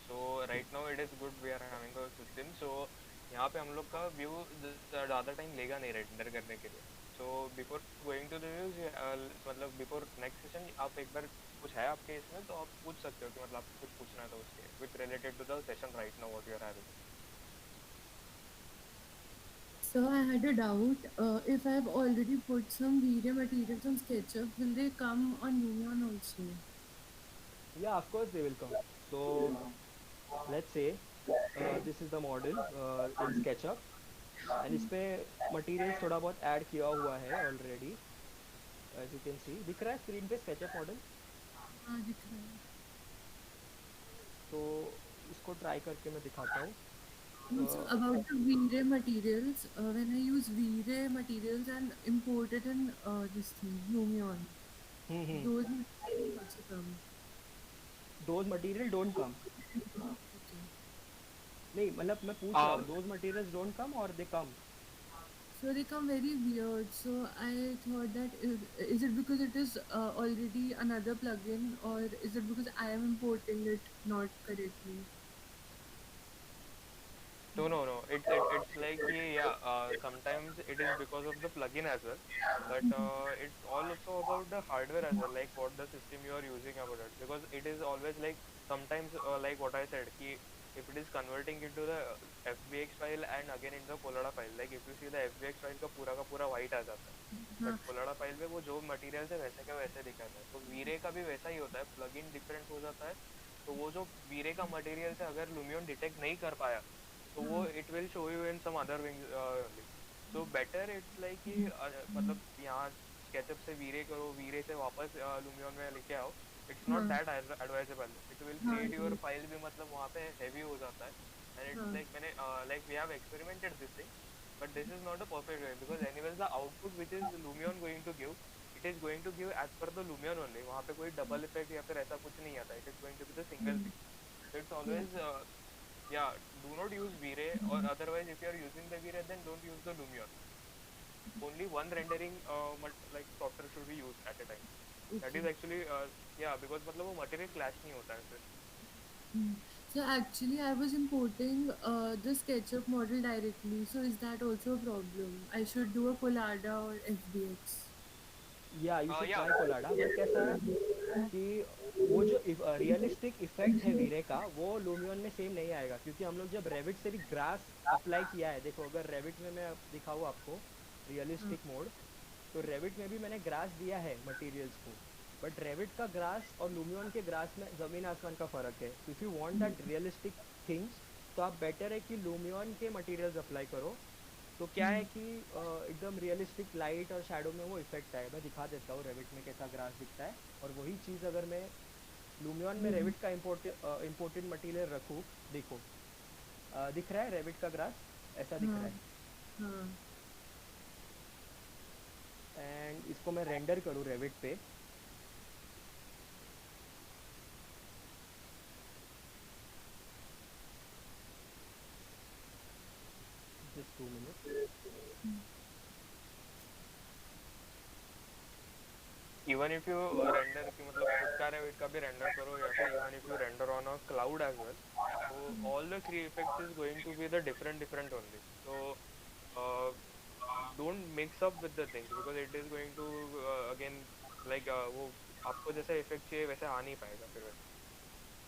So right now it is good we are having a system. So यहाँ पे हम लोग का व्यू ज़्यादा टाइम लेगा नहीं रेंडर करने के लिए. So before going to the views, मतलब बिफोर नेक्स्ट सेशन आप एक बार कुछ है आपके इसमें तो आप पूछ सकते हो कि मतलब आपको कुछ पूछना था उसके with related to the session right now what you are having. So I had a doubt. If I've already put some video materials on SketchUp, will they come on Lumion also? Yeah, of course they will come. So let's say this is the model in SketchUp. And इस पे materials थोड़ा बहुत add किया हुआ है already. As you can see, दिख रहा है स्क्रीन पे स्केचअप मॉडल. हाँ दिख रहा है. तो इसको ट्राई करके मैं दिखाता हूँ. So about the V-Ray materials, when I use V-Ray materials and import it in this thing, Lumion, those materials also come. Those material don't come. Okay. नहीं मतलब मैं पूछ रहा हूँ, दोज मटेरियल्स डोंट कम और दे कम. So they come very weird. So I thought that is it because it is already another plugin, or is it because I am importing it not correctly? No. It's like sometimes it is because of the plugin as well, but it's also about the hardware as well, like what the system you are using about it. Because it is always like sometimes like what I said, कि if it is converting into the FBX file and again into the Collada file, like if you see the FBX file का पूरा white आ जाता है, but Collada file में वो जो material है वैसे का वैसे दिखाता है. तो V-Ray का भी वैसा ही होता है, plugin different हो जाता है. तो वो जो V-Ray का material से अगर Lumion detect नहीं कर पाया, तो वो it will show you in some other wings only. So better it's like कि मतलब यहाँ SketchUp से V-Ray करो, V-Ray से वापस Lumion में लेके आओ. It's not that advisable. It will create your file भी मतलब वहाँ पे heavy हो जाता है. And it's like मैंने like we have experimented this thing, but this is not a perfect way because anyways the output which is Lumion going to give, it is going to give as per the Lumion only. वहाँ पे कोई double effect या फिर ऐसा कुछ नहीं आता. It is going to be the single thing. So it's always yeah, do not use V-Ray, or otherwise if you are using the V-Ray then don't use the Lumion. Only one rendering like software should be used at a time. That is actually yeah, because मतलब वो material clash नहीं होता है फिर. So actually, I was importing the SketchUp model directly. So is that also a problem? I should do a Collada or FBX. या you should Yeah. Try colada, but कैसा है कि वो जो रियलिस्टिक इफेक्ट है वीरे का वो लूमियन में सेम नहीं आएगा, क्योंकि हम लोग जब रेविट से भी ग्रास अप्लाई किया है, देखो अगर रेविट में मैं दिखाऊँ आपको हाँ, रियलिस्टिक मोड, तो रेविट में भी मैंने ग्रास दिया है मटेरियल्स को, बट रेविट का ग्रास और लूमियन के ग्रास में ज़मीन आसमान का फ़र्क है। If you want that realistic things, तो आप बेटर है कि लूमियन के मटेरियल्स अप्लाई करो। तो क्या है कि एकदम रियलिस्टिक लाइट और शैडो में वो इफेक्ट आए। मैं दिखा देता हूँ रेविट में कैसा ग्रास दिखता है, और वही चीज़ अगर मैं लूमियन में रेविट का इम्पोर्टेड मटेरियल रखूँ, देखो दिख रहा है रेविट का ग्रास ऐसा दिख हाँ, रहा हाँ, है, एंड इसको मैं रेंडर करूँ रेविट पे, just 2 minute. Even if you render की मतलब खुद का रेविट का भी रेंडर करो, या फिर even if you render on a cloud as well, so all the three effects is going to be the different only. So uh, don't mix up with the things because it is going to again like वो आपको जैसा effect चाहिए वैसे आ नहीं पाएगा फिर वैसे।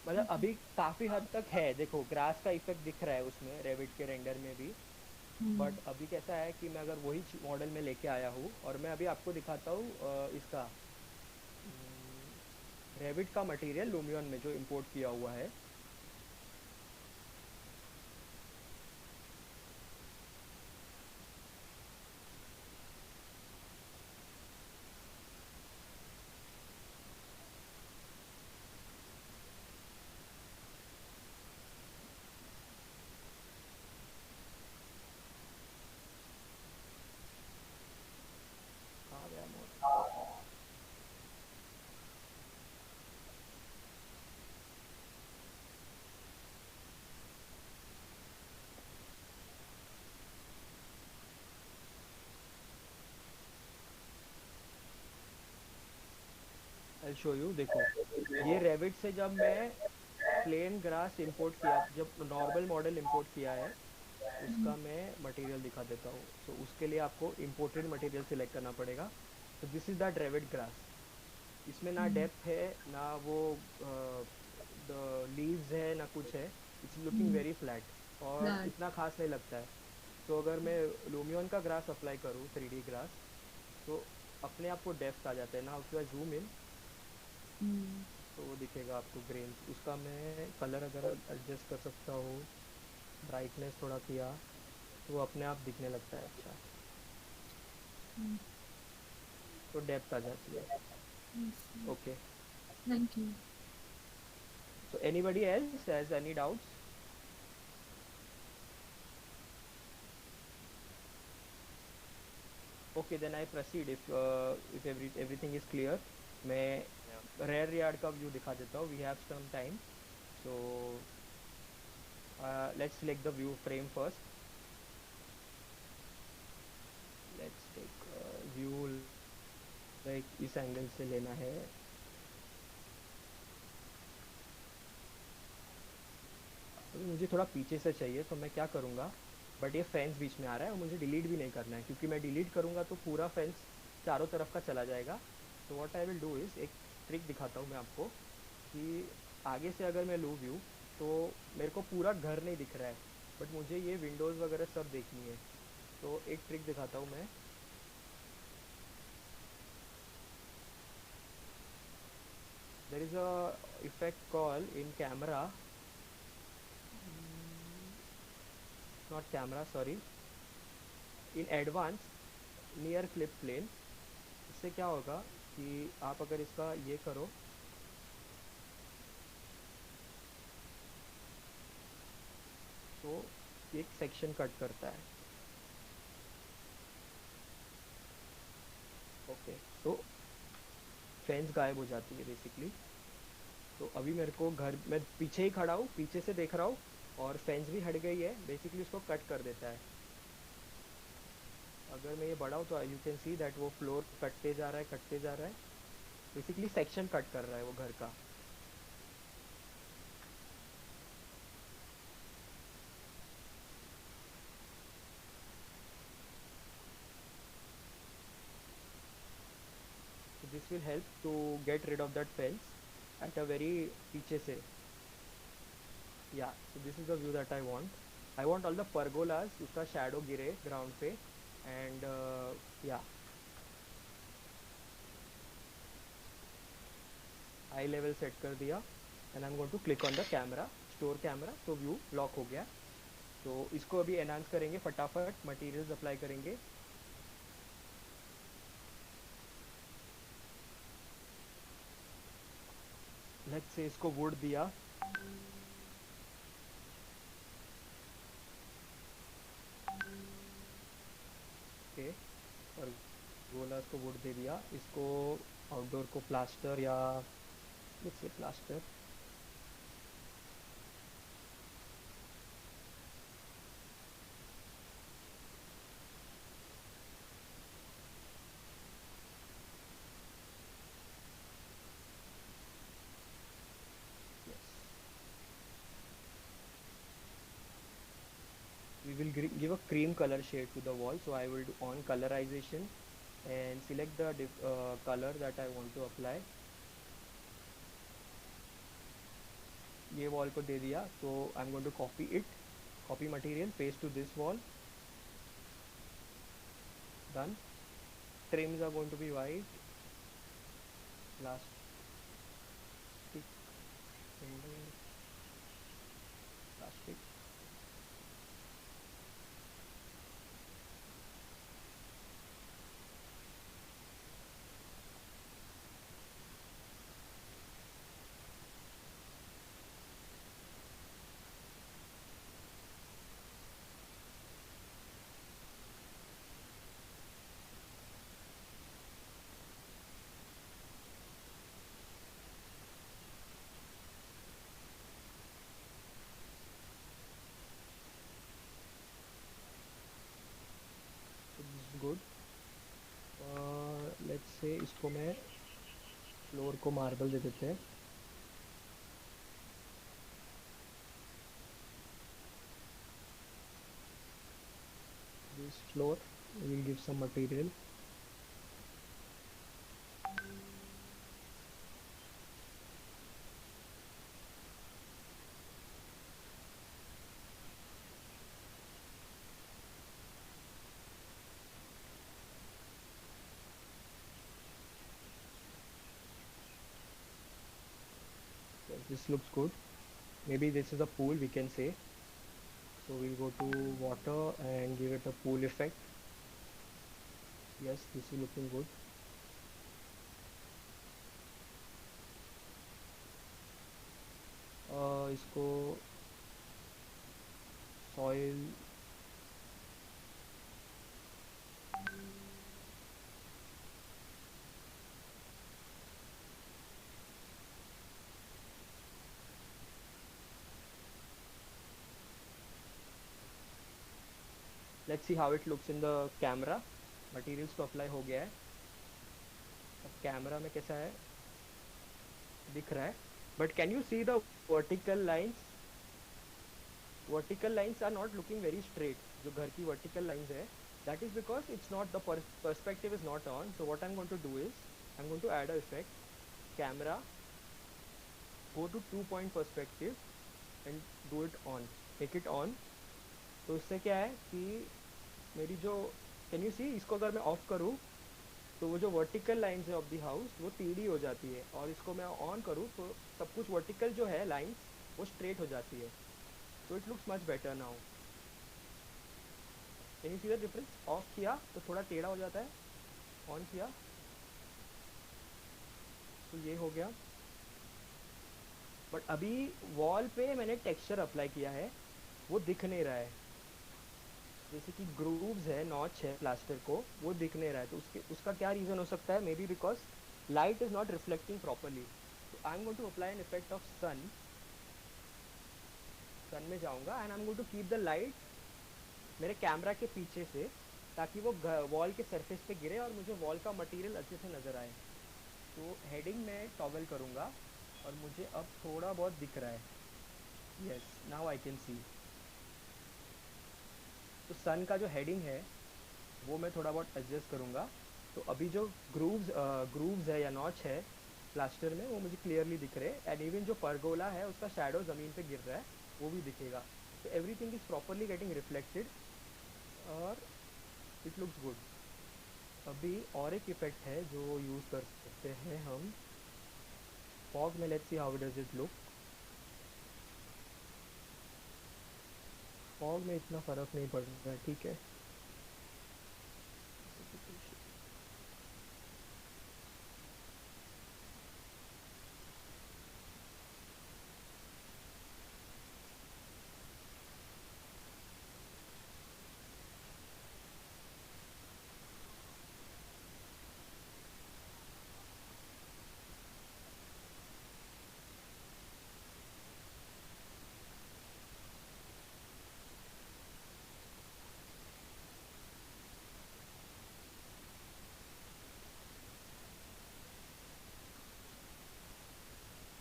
मतलब अभी काफ़ी हद तक है, देखो ग्रास का इफेक्ट दिख रहा है उसमें रेविट के रेंडर में भी, बट अभी कैसा है कि मैं अगर वही मॉडल में लेके आया हूँ और मैं अभी आपको दिखाता हूँ इसका रेविट का मटेरियल लूमियन में जो इंपोर्ट किया हुआ है। कहाँ गया मॉडल? आई शो यू, देखो ये रेविट से जब मैं प्लेन ग्रास इंपोर्ट किया, जब नॉर्मल मॉडल इंपोर्ट किया है उसका मैं मटेरियल दिखा देता हूँ। सो उसके लिए आपको इम्पोर्टेड मटेरियल सिलेक्ट करना पड़ेगा। तो this is the Revit grass, इसमें ना डेप्थ है ना वो द लीव्स है ना कुछ है, इट्स लुकिंग वेरी फ्लैट और फ्लैट, इतना खास नहीं लगता है। सो अगर मैं लूमियन का ग्रास अप्लाई करूँ 3D ग्रास, तो अपने आप को डेप्थ आ जाता है ना। उसके बाद जूम इन तो वो दिखेगा आपको ग्रेन, उसका मैं कलर अगर एडजस्ट कर सकता हूँ, ब्राइटनेस थोड़ा किया तो वो अपने आप दिखने लगता है अच्छा, तो डेप्थ आ जाती है। Okay, thank you. So anybody else has any doubts? Okay then I proceed, if everything is clear. मैं रेयर यार्ड का व्यू दिखा देता हूँ, we have some time. So let's select the view frame first. Let's take view like इस angle से लेना है। अभी मुझे थोड़ा पीछे से चाहिए, तो मैं क्या करूँगा, बट ये फेंस बीच में आ रहा है और मुझे डिलीट भी नहीं करना है, क्योंकि मैं डिलीट करूँगा तो पूरा फेंस चारों तरफ का चला जाएगा। तो what I will do is, एक ट्रिक दिखाता हूँ मैं आपको कि आगे से अगर मैं लूँ व्यू तो मेरे को पूरा घर नहीं दिख रहा है, बट मुझे ये विंडोज़ वगैरह सब देखनी है। तो एक ट्रिक दिखाता हूँ मैं। There is a effect call in camera, not camera sorry, in advance near flip plane. इससे क्या होगा कि आप अगर इसका ये करो तो एक सेक्शन कट करता है। ओके, तो फेंस गायब हो जाती है बेसिकली। तो अभी मेरे को घर, मैं पीछे ही खड़ा हूँ, पीछे से देख रहा हूँ और फेंस भी हट गई है, बेसिकली उसको कट कर देता है। अगर मैं ये बढ़ाऊँ तो यू कैन सी दैट वो फ्लोर कटते जा रहा है, कटते जा रहा है, बेसिकली सेक्शन कट कर रहा है वो घर का। will help to get rid of that fence at a very पीछे से. Yeah, so this is the view that I want. I want all the pergolas उसका shadow गिरे ground पे and yeah, eye level set कर दिया and I'm going to click on the camera, store camera. तो view lock हो गया. तो इसको अभी enhance करेंगे फटाफट, materials apply करेंगे. Let's say इसको wood दिया. ओके, और गोलास को वुड दे दिया. इसको आउटडोर को प्लास्टर या let's say plaster. We will give a cream color shade to the wall, so I will do on colorization and select the color that I want to apply. ये wall को दे दिया, so I'm going to copy it, copy material, paste to this wall. Done. Trims are going to be white. Plastic, plastic. Good. Let's say इसको मैं floor को marble दे देते हैं. This floor will give some material. This looks good. Maybe this is a pool, we can say. So we'll go to water and give it a pool effect. Yes, this is looking good. इसको soil let's see how it looks in the camera. Materials तो apply हो गया है. अब camera में कैसा है दिख रहा है. But can you see the vertical lines? Vertical lines are not looking very straight. जो घर की vertical lines है, that is because it's not the perspective is not on. So what I'm going to do is I'm going to add a effect. Camera, go to 2-point perspective and do it on. Make it on. तो इससे क्या है कि मेरी जो can you सी इसको अगर मैं ऑफ करूँ तो वो जो वर्टिकल लाइंस है ऑफ द हाउस वो टेढ़ी हो जाती है, और इसको मैं ऑन करूँ तो सब कुछ वर्टिकल जो है लाइंस वो स्ट्रेट हो जाती है. So it looks much better now. Can you see the difference? Of किया तो थोड़ा टेढ़ा हो जाता है, ऑन किया तो ये हो गया. बट अभी वॉल पे मैंने टेक्सचर अप्लाई किया है, वो दिख नहीं रहा है. जैसे कि ग्रूव्स है, नॉच है प्लास्टर को, वो दिख नहीं रहा है. तो उसका क्या रीज़न हो सकता है? Maybe because light is not reflecting properly. तो I am going to apply an effect of sun. Sun में जाऊंगा and I am going to keep the light मेरे कैमरा के पीछे से, ताकि वो वॉल के सरफेस पे गिरे और मुझे वॉल का मटेरियल अच्छे से नज़र आए. तो हेडिंग में टॉगल करूँगा और मुझे अब थोड़ा बहुत दिख रहा है. Yes, now I can see. तो सन का जो हेडिंग है वो मैं थोड़ा बहुत एडजस्ट करूँगा तो अभी जो ग्रूव्स है या नॉच है प्लास्टर में वो मुझे क्लियरली दिख रहे हैं, एंड इवन जो परगोला है उसका शैडो ज़मीन पे गिर रहा है वो भी दिखेगा। तो everything is properly getting reflected और इट लुक्स गुड। अभी और एक इफेक्ट है जो यूज़ कर सकते हैं हम फॉग में। Let's see how does it look. Fog में इतना फ़र्क नहीं पड़ रहा है, ठीक है।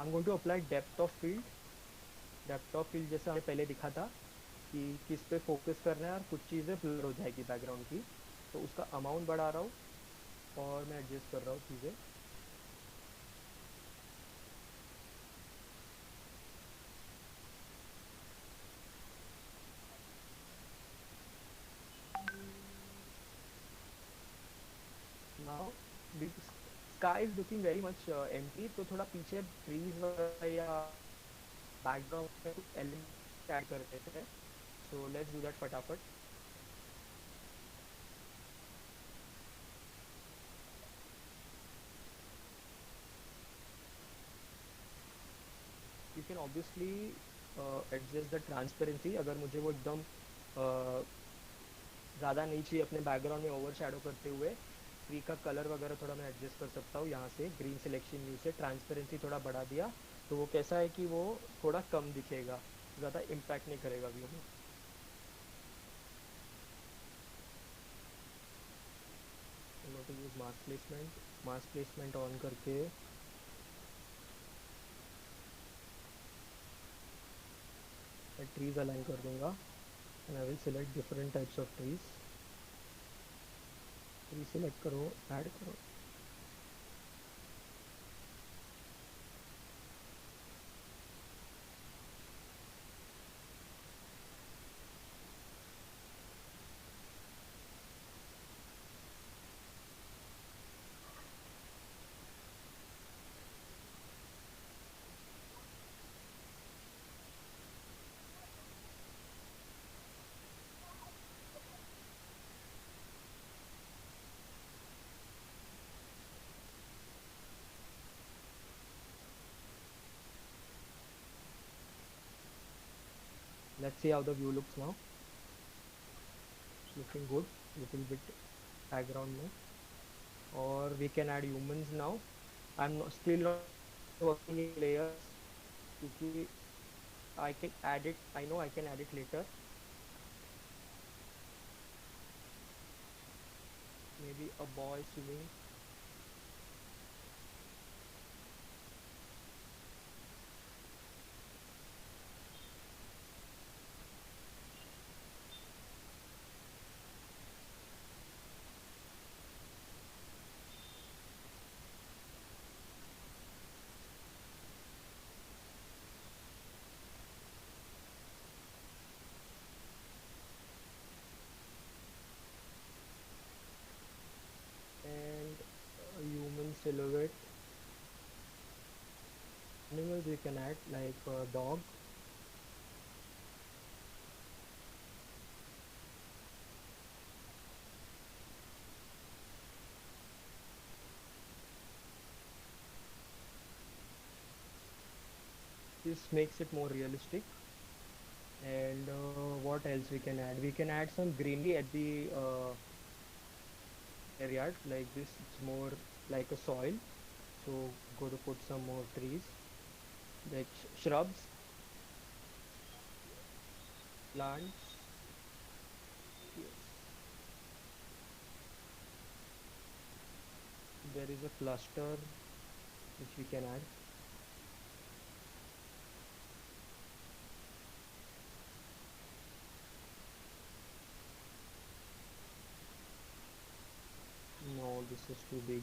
I am going to apply depth of field. Depth of field जैसे हमें पहले दिखा था कि किस पे फोकस करना है और कुछ चीज़ें ब्लर हो जाएगी बैकग्राउंड की, तो उसका अमाउंट बढ़ा रहा हूँ और मैं एडजस्ट कर रहा हूँ चीज़ें। Now sky is looking very much empty, तो थोड़ा पीछे ट्रीज वगैरह या बैकग्राउंड में कुछ एलिमेंट ऐड कर देते हैं। सो लेट्स डू दैट फटाफट। You can obviously adjust the transparency. अगर मुझे वो एकदम ज़्यादा नहीं चाहिए अपने बैकग्राउंड में ओवर शेडो करते हुए, ट्री का कलर वगैरह थोड़ा मैं एडजस्ट कर सकता हूँ यहाँ से। ग्रीन सिलेक्शन व्यू से ट्रांसपेरेंसी थोड़ा बढ़ा दिया तो वो कैसा है कि वो थोड़ा कम दिखेगा, ज़्यादा इम्पैक्ट नहीं करेगा व्यू में। To use mask placement on करके मैं ट्रीज़ अलाइन कर दूंगा and I will select different types of trees. Tree select करो, ऐड करो। Let's see how the view looks now. It's looking good, little bit background में. Or we can add humans now. I'm not, still not working in layers क्योंकि I can add it. I know I can add it later. Maybe a boy swimming. And a human silhouette. Animals we can add like a dog. This makes it more realistic. And what else we can add? We can add some greenery at the area like this. It's more like a soil, so go to put some more trees like shrubs, plants. Yes, there is a cluster which we can add. No, this this is too big.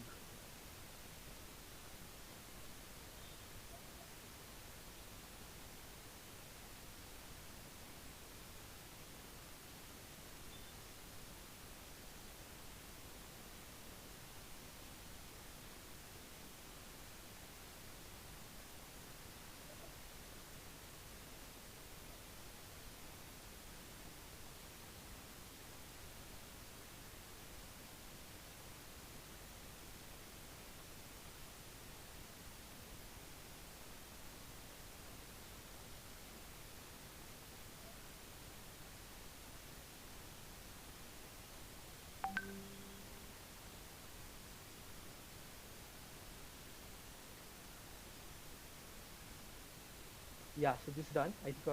Yeah, so this is done. I think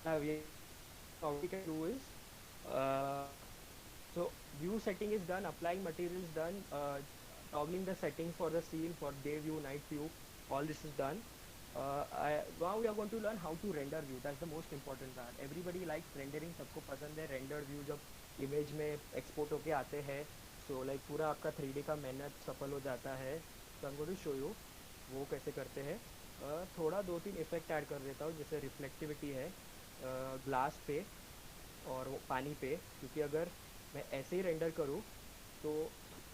now what we can do is uh, so view setting is done, applying materials done, toggling the settings for the scene for day view, night view, all this is done. Now we are going to learn how to render view. That's the most important part. Everybody likes rendering, सबको पसंद है rendered view जब image में export होके आते हैं. So like पूरा आपका 3D का मेहनत सफल हो जाता है. So I'm going to show you वो कैसे करते हैं. थोड़ा दो तीन इफेक्ट ऐड कर देता हूँ, जैसे रिफ्लेक्टिविटी है ग्लास पे और वो पानी पे, क्योंकि अगर मैं ऐसे ही रेंडर करूँ तो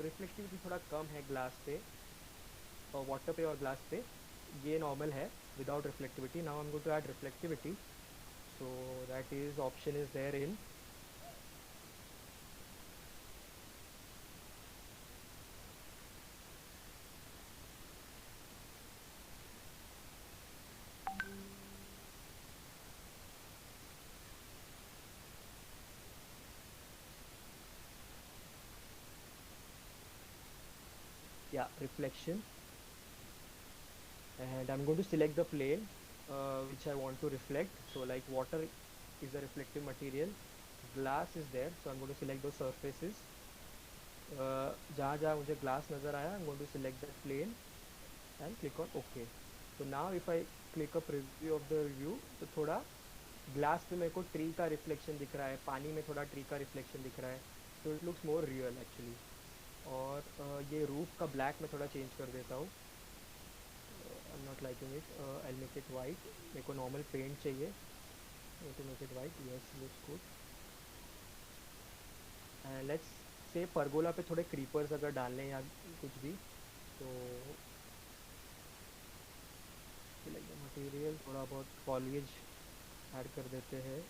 रिफ्लेक्टिविटी थोड़ा कम है ग्लास पे और वाटर पे और ग्लास पे. ये नॉर्मल है without reflectivity. Now I am going to add reflectivity, so that is option is there in yeah reflection, and I'm going to select the plane which I want to reflect. So like water is a reflective material, glass is there, so I'm going to select those surfaces. जहाँ जहाँ मुझे glass नज़र आया, I'm going to select that plane and click on OK. So now if I click a preview of the view, तो थोड़ा glass पे मेरे को ट्री का रिफ्लेक्शन दिख रहा है, पानी में थोड़ा ट्री का रिफ्लेक्शन दिख रहा है, so it looks more real actually. और ये रूफ का ब्लैक में थोड़ा चेंज कर देता हूँ. I'm not liking it. I'll make it white. मेरे को नॉर्मल पेंट चाहिए. To make it white, yes, looks good. And let's say pergola पे थोड़े क्रीपर्स अगर डालने या कुछ भी, तो select the material, थोड़ा बहुत foliage ऐड कर देते हैं.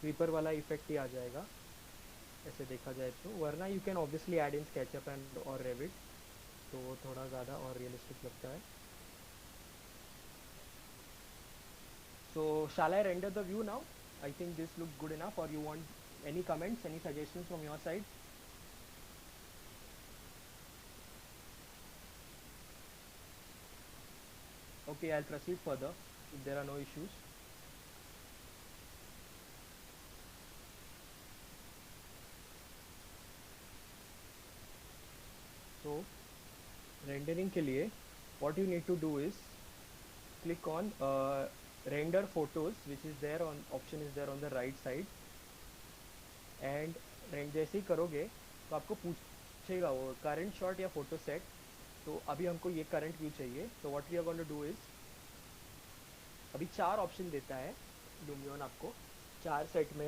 क्रीपर वाला इफेक्ट ही आ जाएगा ऐसे देखा जाए तो, वरना you can obviously add in SketchUp and और रेविट, तो वो थोड़ा ज़्यादा और रियलिस्टिक लगता है. So shall I render the view now? I think this looks good enough, or you want any comments, any suggestions from your side? Okay, I'll proceed further if there are no issues. So rendering के लिए what you need to do is click on render photos, which is there on option is there on the right side, and जैसे ही करोगे तो आपको पूछेगा वो current shot या photo set. तो अभी हमको ये करंट व्यू चाहिए, तो what we are going to do is, अभी 4 ऑप्शन देता है लुमियन आपको, 4 सेट में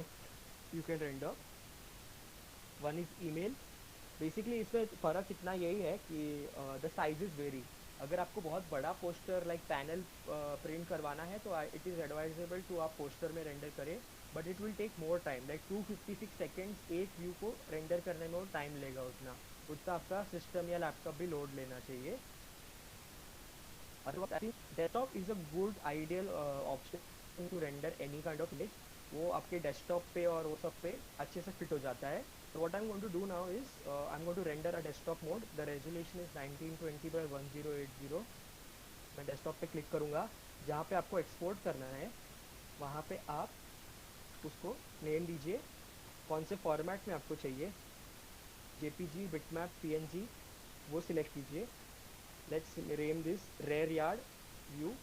you can render. One is email. Basically इसमें फ़र्क इतना यही है कि द साइजेस वेरी. अगर आपको बहुत बड़ा पोस्टर लाइक पैनल प्रिंट करवाना है तो इट इज़ एडवाइजेबल टू आप पोस्टर में रेंडर करें, but it will take more time. Like 256 seconds एक व्यू को रेंडर करने में वो टाइम लेगा, उतना आपका सिस्टम या लैपटॉप भी लोड लेना चाहिए. Otherwise, I think desktop is a good ideal option to render any kind of image. वो आपके डेस्कटॉप पे और वो सब पे अच्छे से फिट हो जाता है. So what I'm going to do now is I'm going to render a desktop mode. The resolution is 1920 by 1080. मैं डेस्कटॉप पे क्लिक करूँगा, जहाँ पे आपको एक्सपोर्ट करना है वहाँ पे आप उसको नेम दीजिए, कौन से फॉर्मेट में आपको चाहिए, JPG, बिटमैप, PNG, वो सिलेक्ट कीजिए. Let's name this rare yard view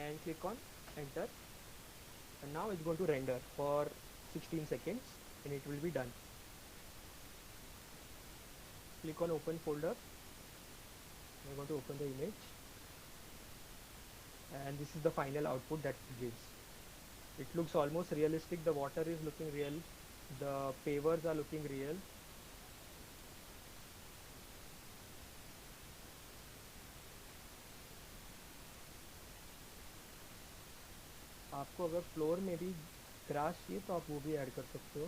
and click on enter. and now it's going to render for 16 seconds and it will be done. Click on open folder. I'm going to open the image, and this is the final output that it gives. It looks almost realistic. The water is looking real, the pavers are looking real. आपको अगर floor में भी grass चाहिए तो आप वो भी add कर सकते हो.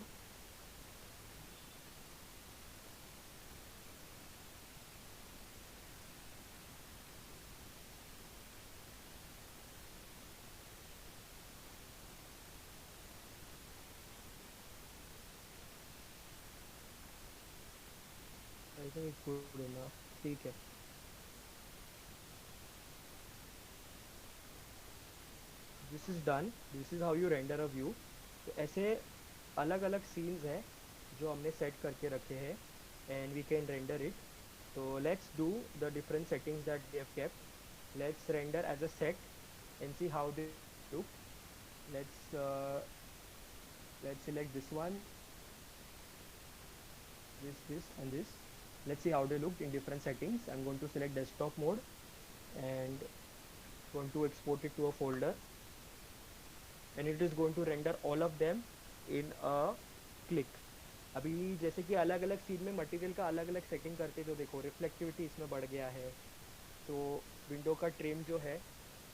I think it's good enough. ठीक है. This is done. This is how you render a view. तो ऐसे अलग अलग सीन्स हैं जो हमने सेट करके रखे हैं and we can render it. So let's do the different settings that we have kept. Let's render as a set and see how they look. Let's uh, let's select this one, this and this. Let's see how they look in different settings. I'm going to select desktop mode and going to export it to a folder, and it is going to render all of them in a click. अभी जैसे कि अलग अलग scene में material का अलग अलग setting करके जो देखो रिफ्लेक्टिविटी इसमें बढ़ गया है, तो विंडो का ट्रिम जो है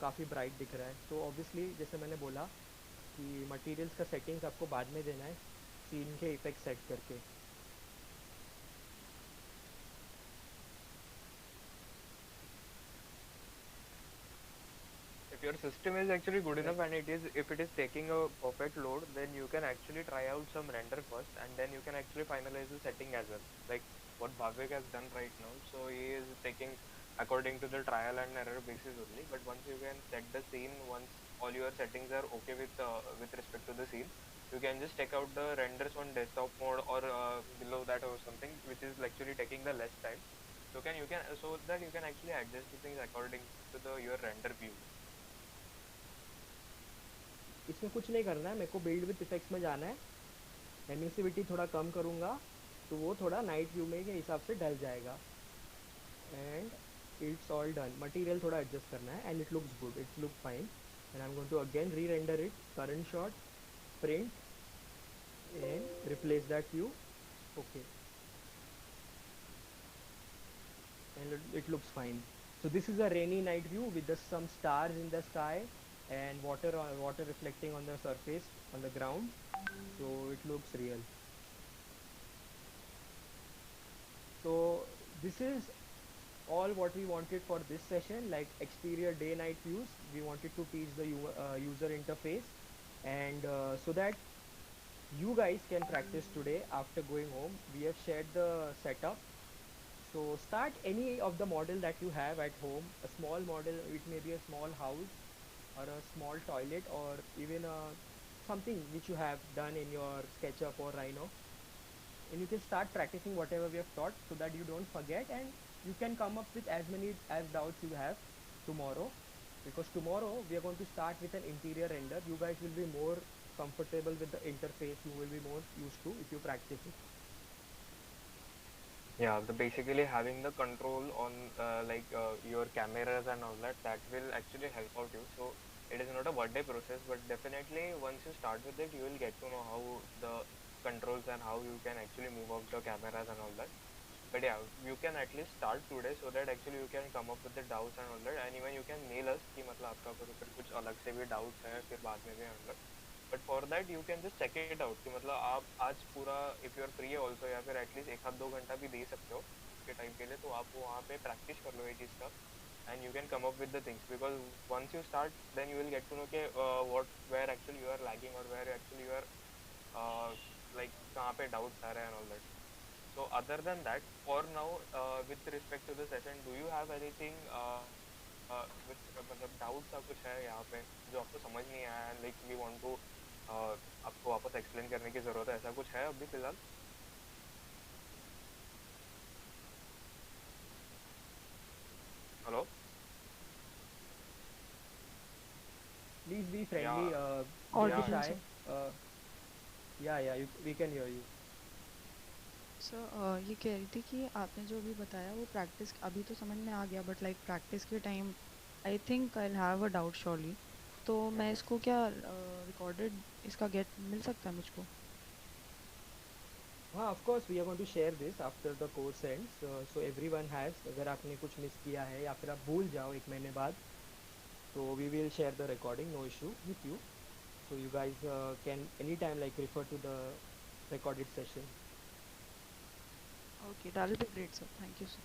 काफ़ी ब्राइट दिख रहा है. तो ऑब्वियसली जैसे मैंने बोला कि मटेरियल्स का सेटिंग्स आपको बाद में देना है सीन के इफेक्ट सेट करके. If your system is actually good enough and if it is taking a perfect load, then you can actually try out some render first and then you can actually finalize the setting as well. Like what Bhavik has done right now. So he is taking according to the trial and error basis only. But once you can set the scene, once all your settings are okay with respect to the scene, you can just take out the renders on desktop mode or below that or something, which is actually taking the less time. So that you can actually adjust the things according to the your render view. इसमें कुछ नहीं करना है. मेरे को build with effects में जाना है. एमिसिविटी थोड़ा कम करूँगा तो वो थोड़ा नाइट व्यू में के हिसाब से ढल जाएगा. And it's all done. Material थोड़ा एडजस्ट करना है and it looks good. It's look fine. And I am going to again re render it. Current shot, print and replace that view. Okay, and it looks fine. So this is a rainy night view with just some stars in the sky and water reflecting on the surface on the ground. So it looks real. So this is all what we wanted for this session, like exterior day night views. We wanted to teach the user interface, and so that you guys can practice today after going home. We have shared the setup. So start any of the model that you have at home. A small model, it may be a small house or a small toilet or even something which you have done in your SketchUp or Rhino. And you can start practicing whatever we have taught so that you don't forget and you can come up with as many as doubts you have tomorrow. Because tomorrow we are going to start with an interior render. You guys will be more comfortable with the interface. You will be more used to if you practice it. Yeah, basically having the control on your cameras and all that, that will actually help out you. So it is not a one day process, but definitely once you start with it, you will get to know how the controls and how you can actually move out the cameras and all that. But yeah, you can at least start today so that actually you can come up with the doubts and all that, and even you can mail us कि मतलब आपका अगर कुछ अलग से भी doubts है फिर बाद में भी handle. But for that you can just check it out कि मतलब आप आज पूरा if you are free also या फिर at least एक आध 2 घंटा भी दे सकते हो के टाइम के लिए, तो आप वहाँ पे practice कर लो ये चीज़ का and you can come up with the things, because once you start then you will get to know के where actually you are lagging or where actually you are like कहाँ पे doubts आ रहे हैं and all that. So other than that, for now, with respect to the session, do you have anything with मतलब doubts का कुछ है यहाँ पे जो आपको समझ नहीं आया, like we want to आपको वापस explain करने की ज़रूरत है, ऐसा कुछ है अभी फिलहाल? Hello? Please be friendly. Yeah, Don't be yeah, Audible yeah. shy. sir. Uh, yeah, yeah. We can hear you. Sir ये कह रही थी कि आपने जो भी बताया वो प्रैक्टिस अभी तो समझ में आ गया, बट लाइक प्रैक्टिस के time I think I have a doubt surely. तो मैं Mhm. इसको क्या रिकॉर्डेड इसका गेट मिल सकता है मुझको? हाँ, of course we are going to share this after the course ends. So everyone has. अगर आपने कुछ मिस किया है या फिर आप भूल जाओ एक महीने बाद, तो we will share the recording, no issue with you. So you guys can anytime like refer to the recorded session. Okay, that will be great sir, thank you sir.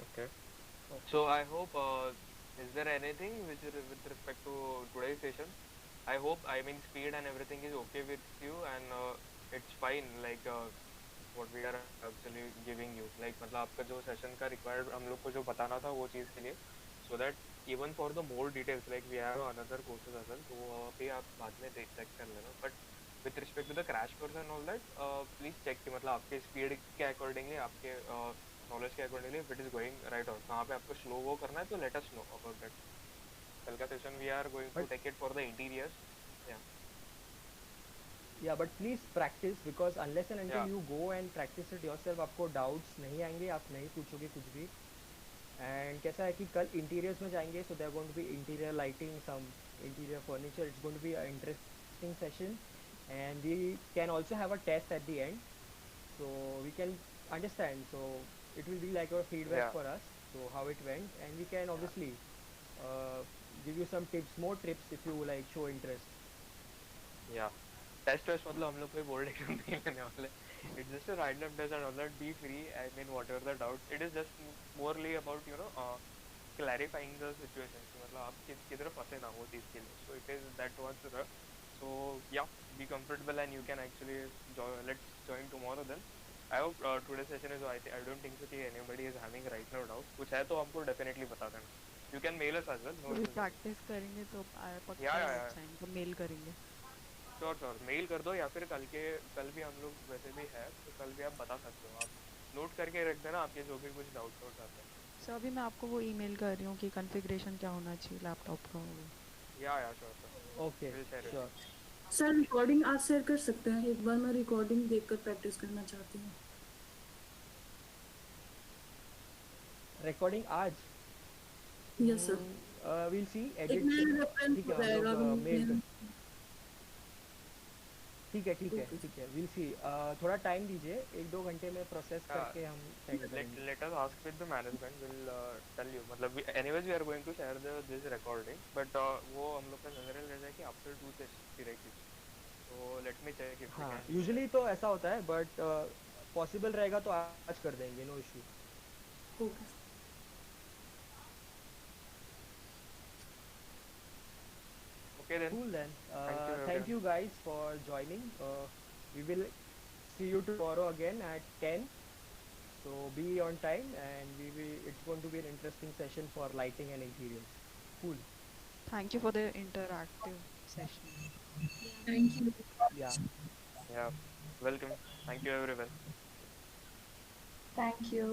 Okay. Okay. So I hope, is there anything which with respect to today's session? I hope, I mean, speed and everything is okay with you, and it's fine. Like what we are actually giving you, like मतलब आपका जो session का required हम लोग को जो बताना था वो चीज़ के लिए, so that even for the more details, like we have another courses as well, तो वहाँ पे आप बाद में देख check कर लेना. But with respect to the crash course and all that, please check कि मतलब आपके speed के accordingly, आपके नॉलेज के accordingly if it is going right, और कहाँ पे आपको स्लो वो करना है तो let us know about that. कल का session we are going to But take it for the interiors. या yeah, but please practice because unless and until या you go and practice it yourself, आपको doubts नहीं आएंगे, आप नहीं पूछोगे कुछ भी. And कैसा है कि कल interiors में जाएंगे, so there are going to be interior lighting, some interior furniture. It's going to be an interesting session, and we can also have a test at the end, so we can understand. So it will be like a feedback या for us, so how it went, and we can या obviously uh, give you some tips, more tips if you like show interest. Yeah test test मतलब हम लोग कोई board exam नहीं लेने वाले. It's just a random test and all that. Be free, I mean whatever the doubt, it is just merely about clarifying the situation, मतलब आप किधर फंसे ना वो चीज़ के लिए. So it is that was the. So yeah be comfortable and you can actually let's join tomorrow then. I hope today session is, I don't think so कि anybody is having right now doubt. कुछ है तो हमको definitely बता देना. You can mail us as well, no अभी issues in practice करेंगे तो या पक्का या या डाउट्स आएंगे तो मेल करेंगे। श्योर श्योर मेल कर दो, या फिर कल भी हम लोग वैसे भी है तो कल भी आप बता सकते हो. आप नोट करके रख देना आपके जो भी कुछ डाउट आते हैं. सर अभी मैं आपको वो ईमेल कर रही हूँ कि कॉन्फ़िगरेशन क्या होना चाहिए लैपटॉप का वो। या sure sure Okay, will share sure. It. Sir recording आज शेयर कर सकते हैं, एक बार मैं रिकॉर्डिंग देखकर प्रैक्टिस करना चाहती हूँ. Recording आज. Yes sir. We'll see. एक Edit. मेल रेफरेंस ठीक हो है, हम जाएगा लोग मेल कर. मेल. ठीक है, ठीक है, ओके. ठीक है. We'll see. थोड़ा टाइम दीजिए, 1-2 घंटे में प्रोसेस करके हम सेंड करेंगे. Let us ask with the management. Will tell you. मतलब anyways we are going to share this recording, but वो हम लोग का जनरल रहता है कि after 2 sessions directly. So let me check if we हाँ, can. यूजुअली तो ऐसा होता है, बट पॉसिबल रहेगा तो आज कर देंगे, no issue. Okay. Okay then. Cool then. Thank you Thank everyone. you guys for joining. We will see you tomorrow again at 10. So be on time, and it's going to be an interesting session for lighting and interiors. Cool. Thank you for the interactive session. Thank you. Yeah. Yeah. Welcome. Thank you everyone. Thank you.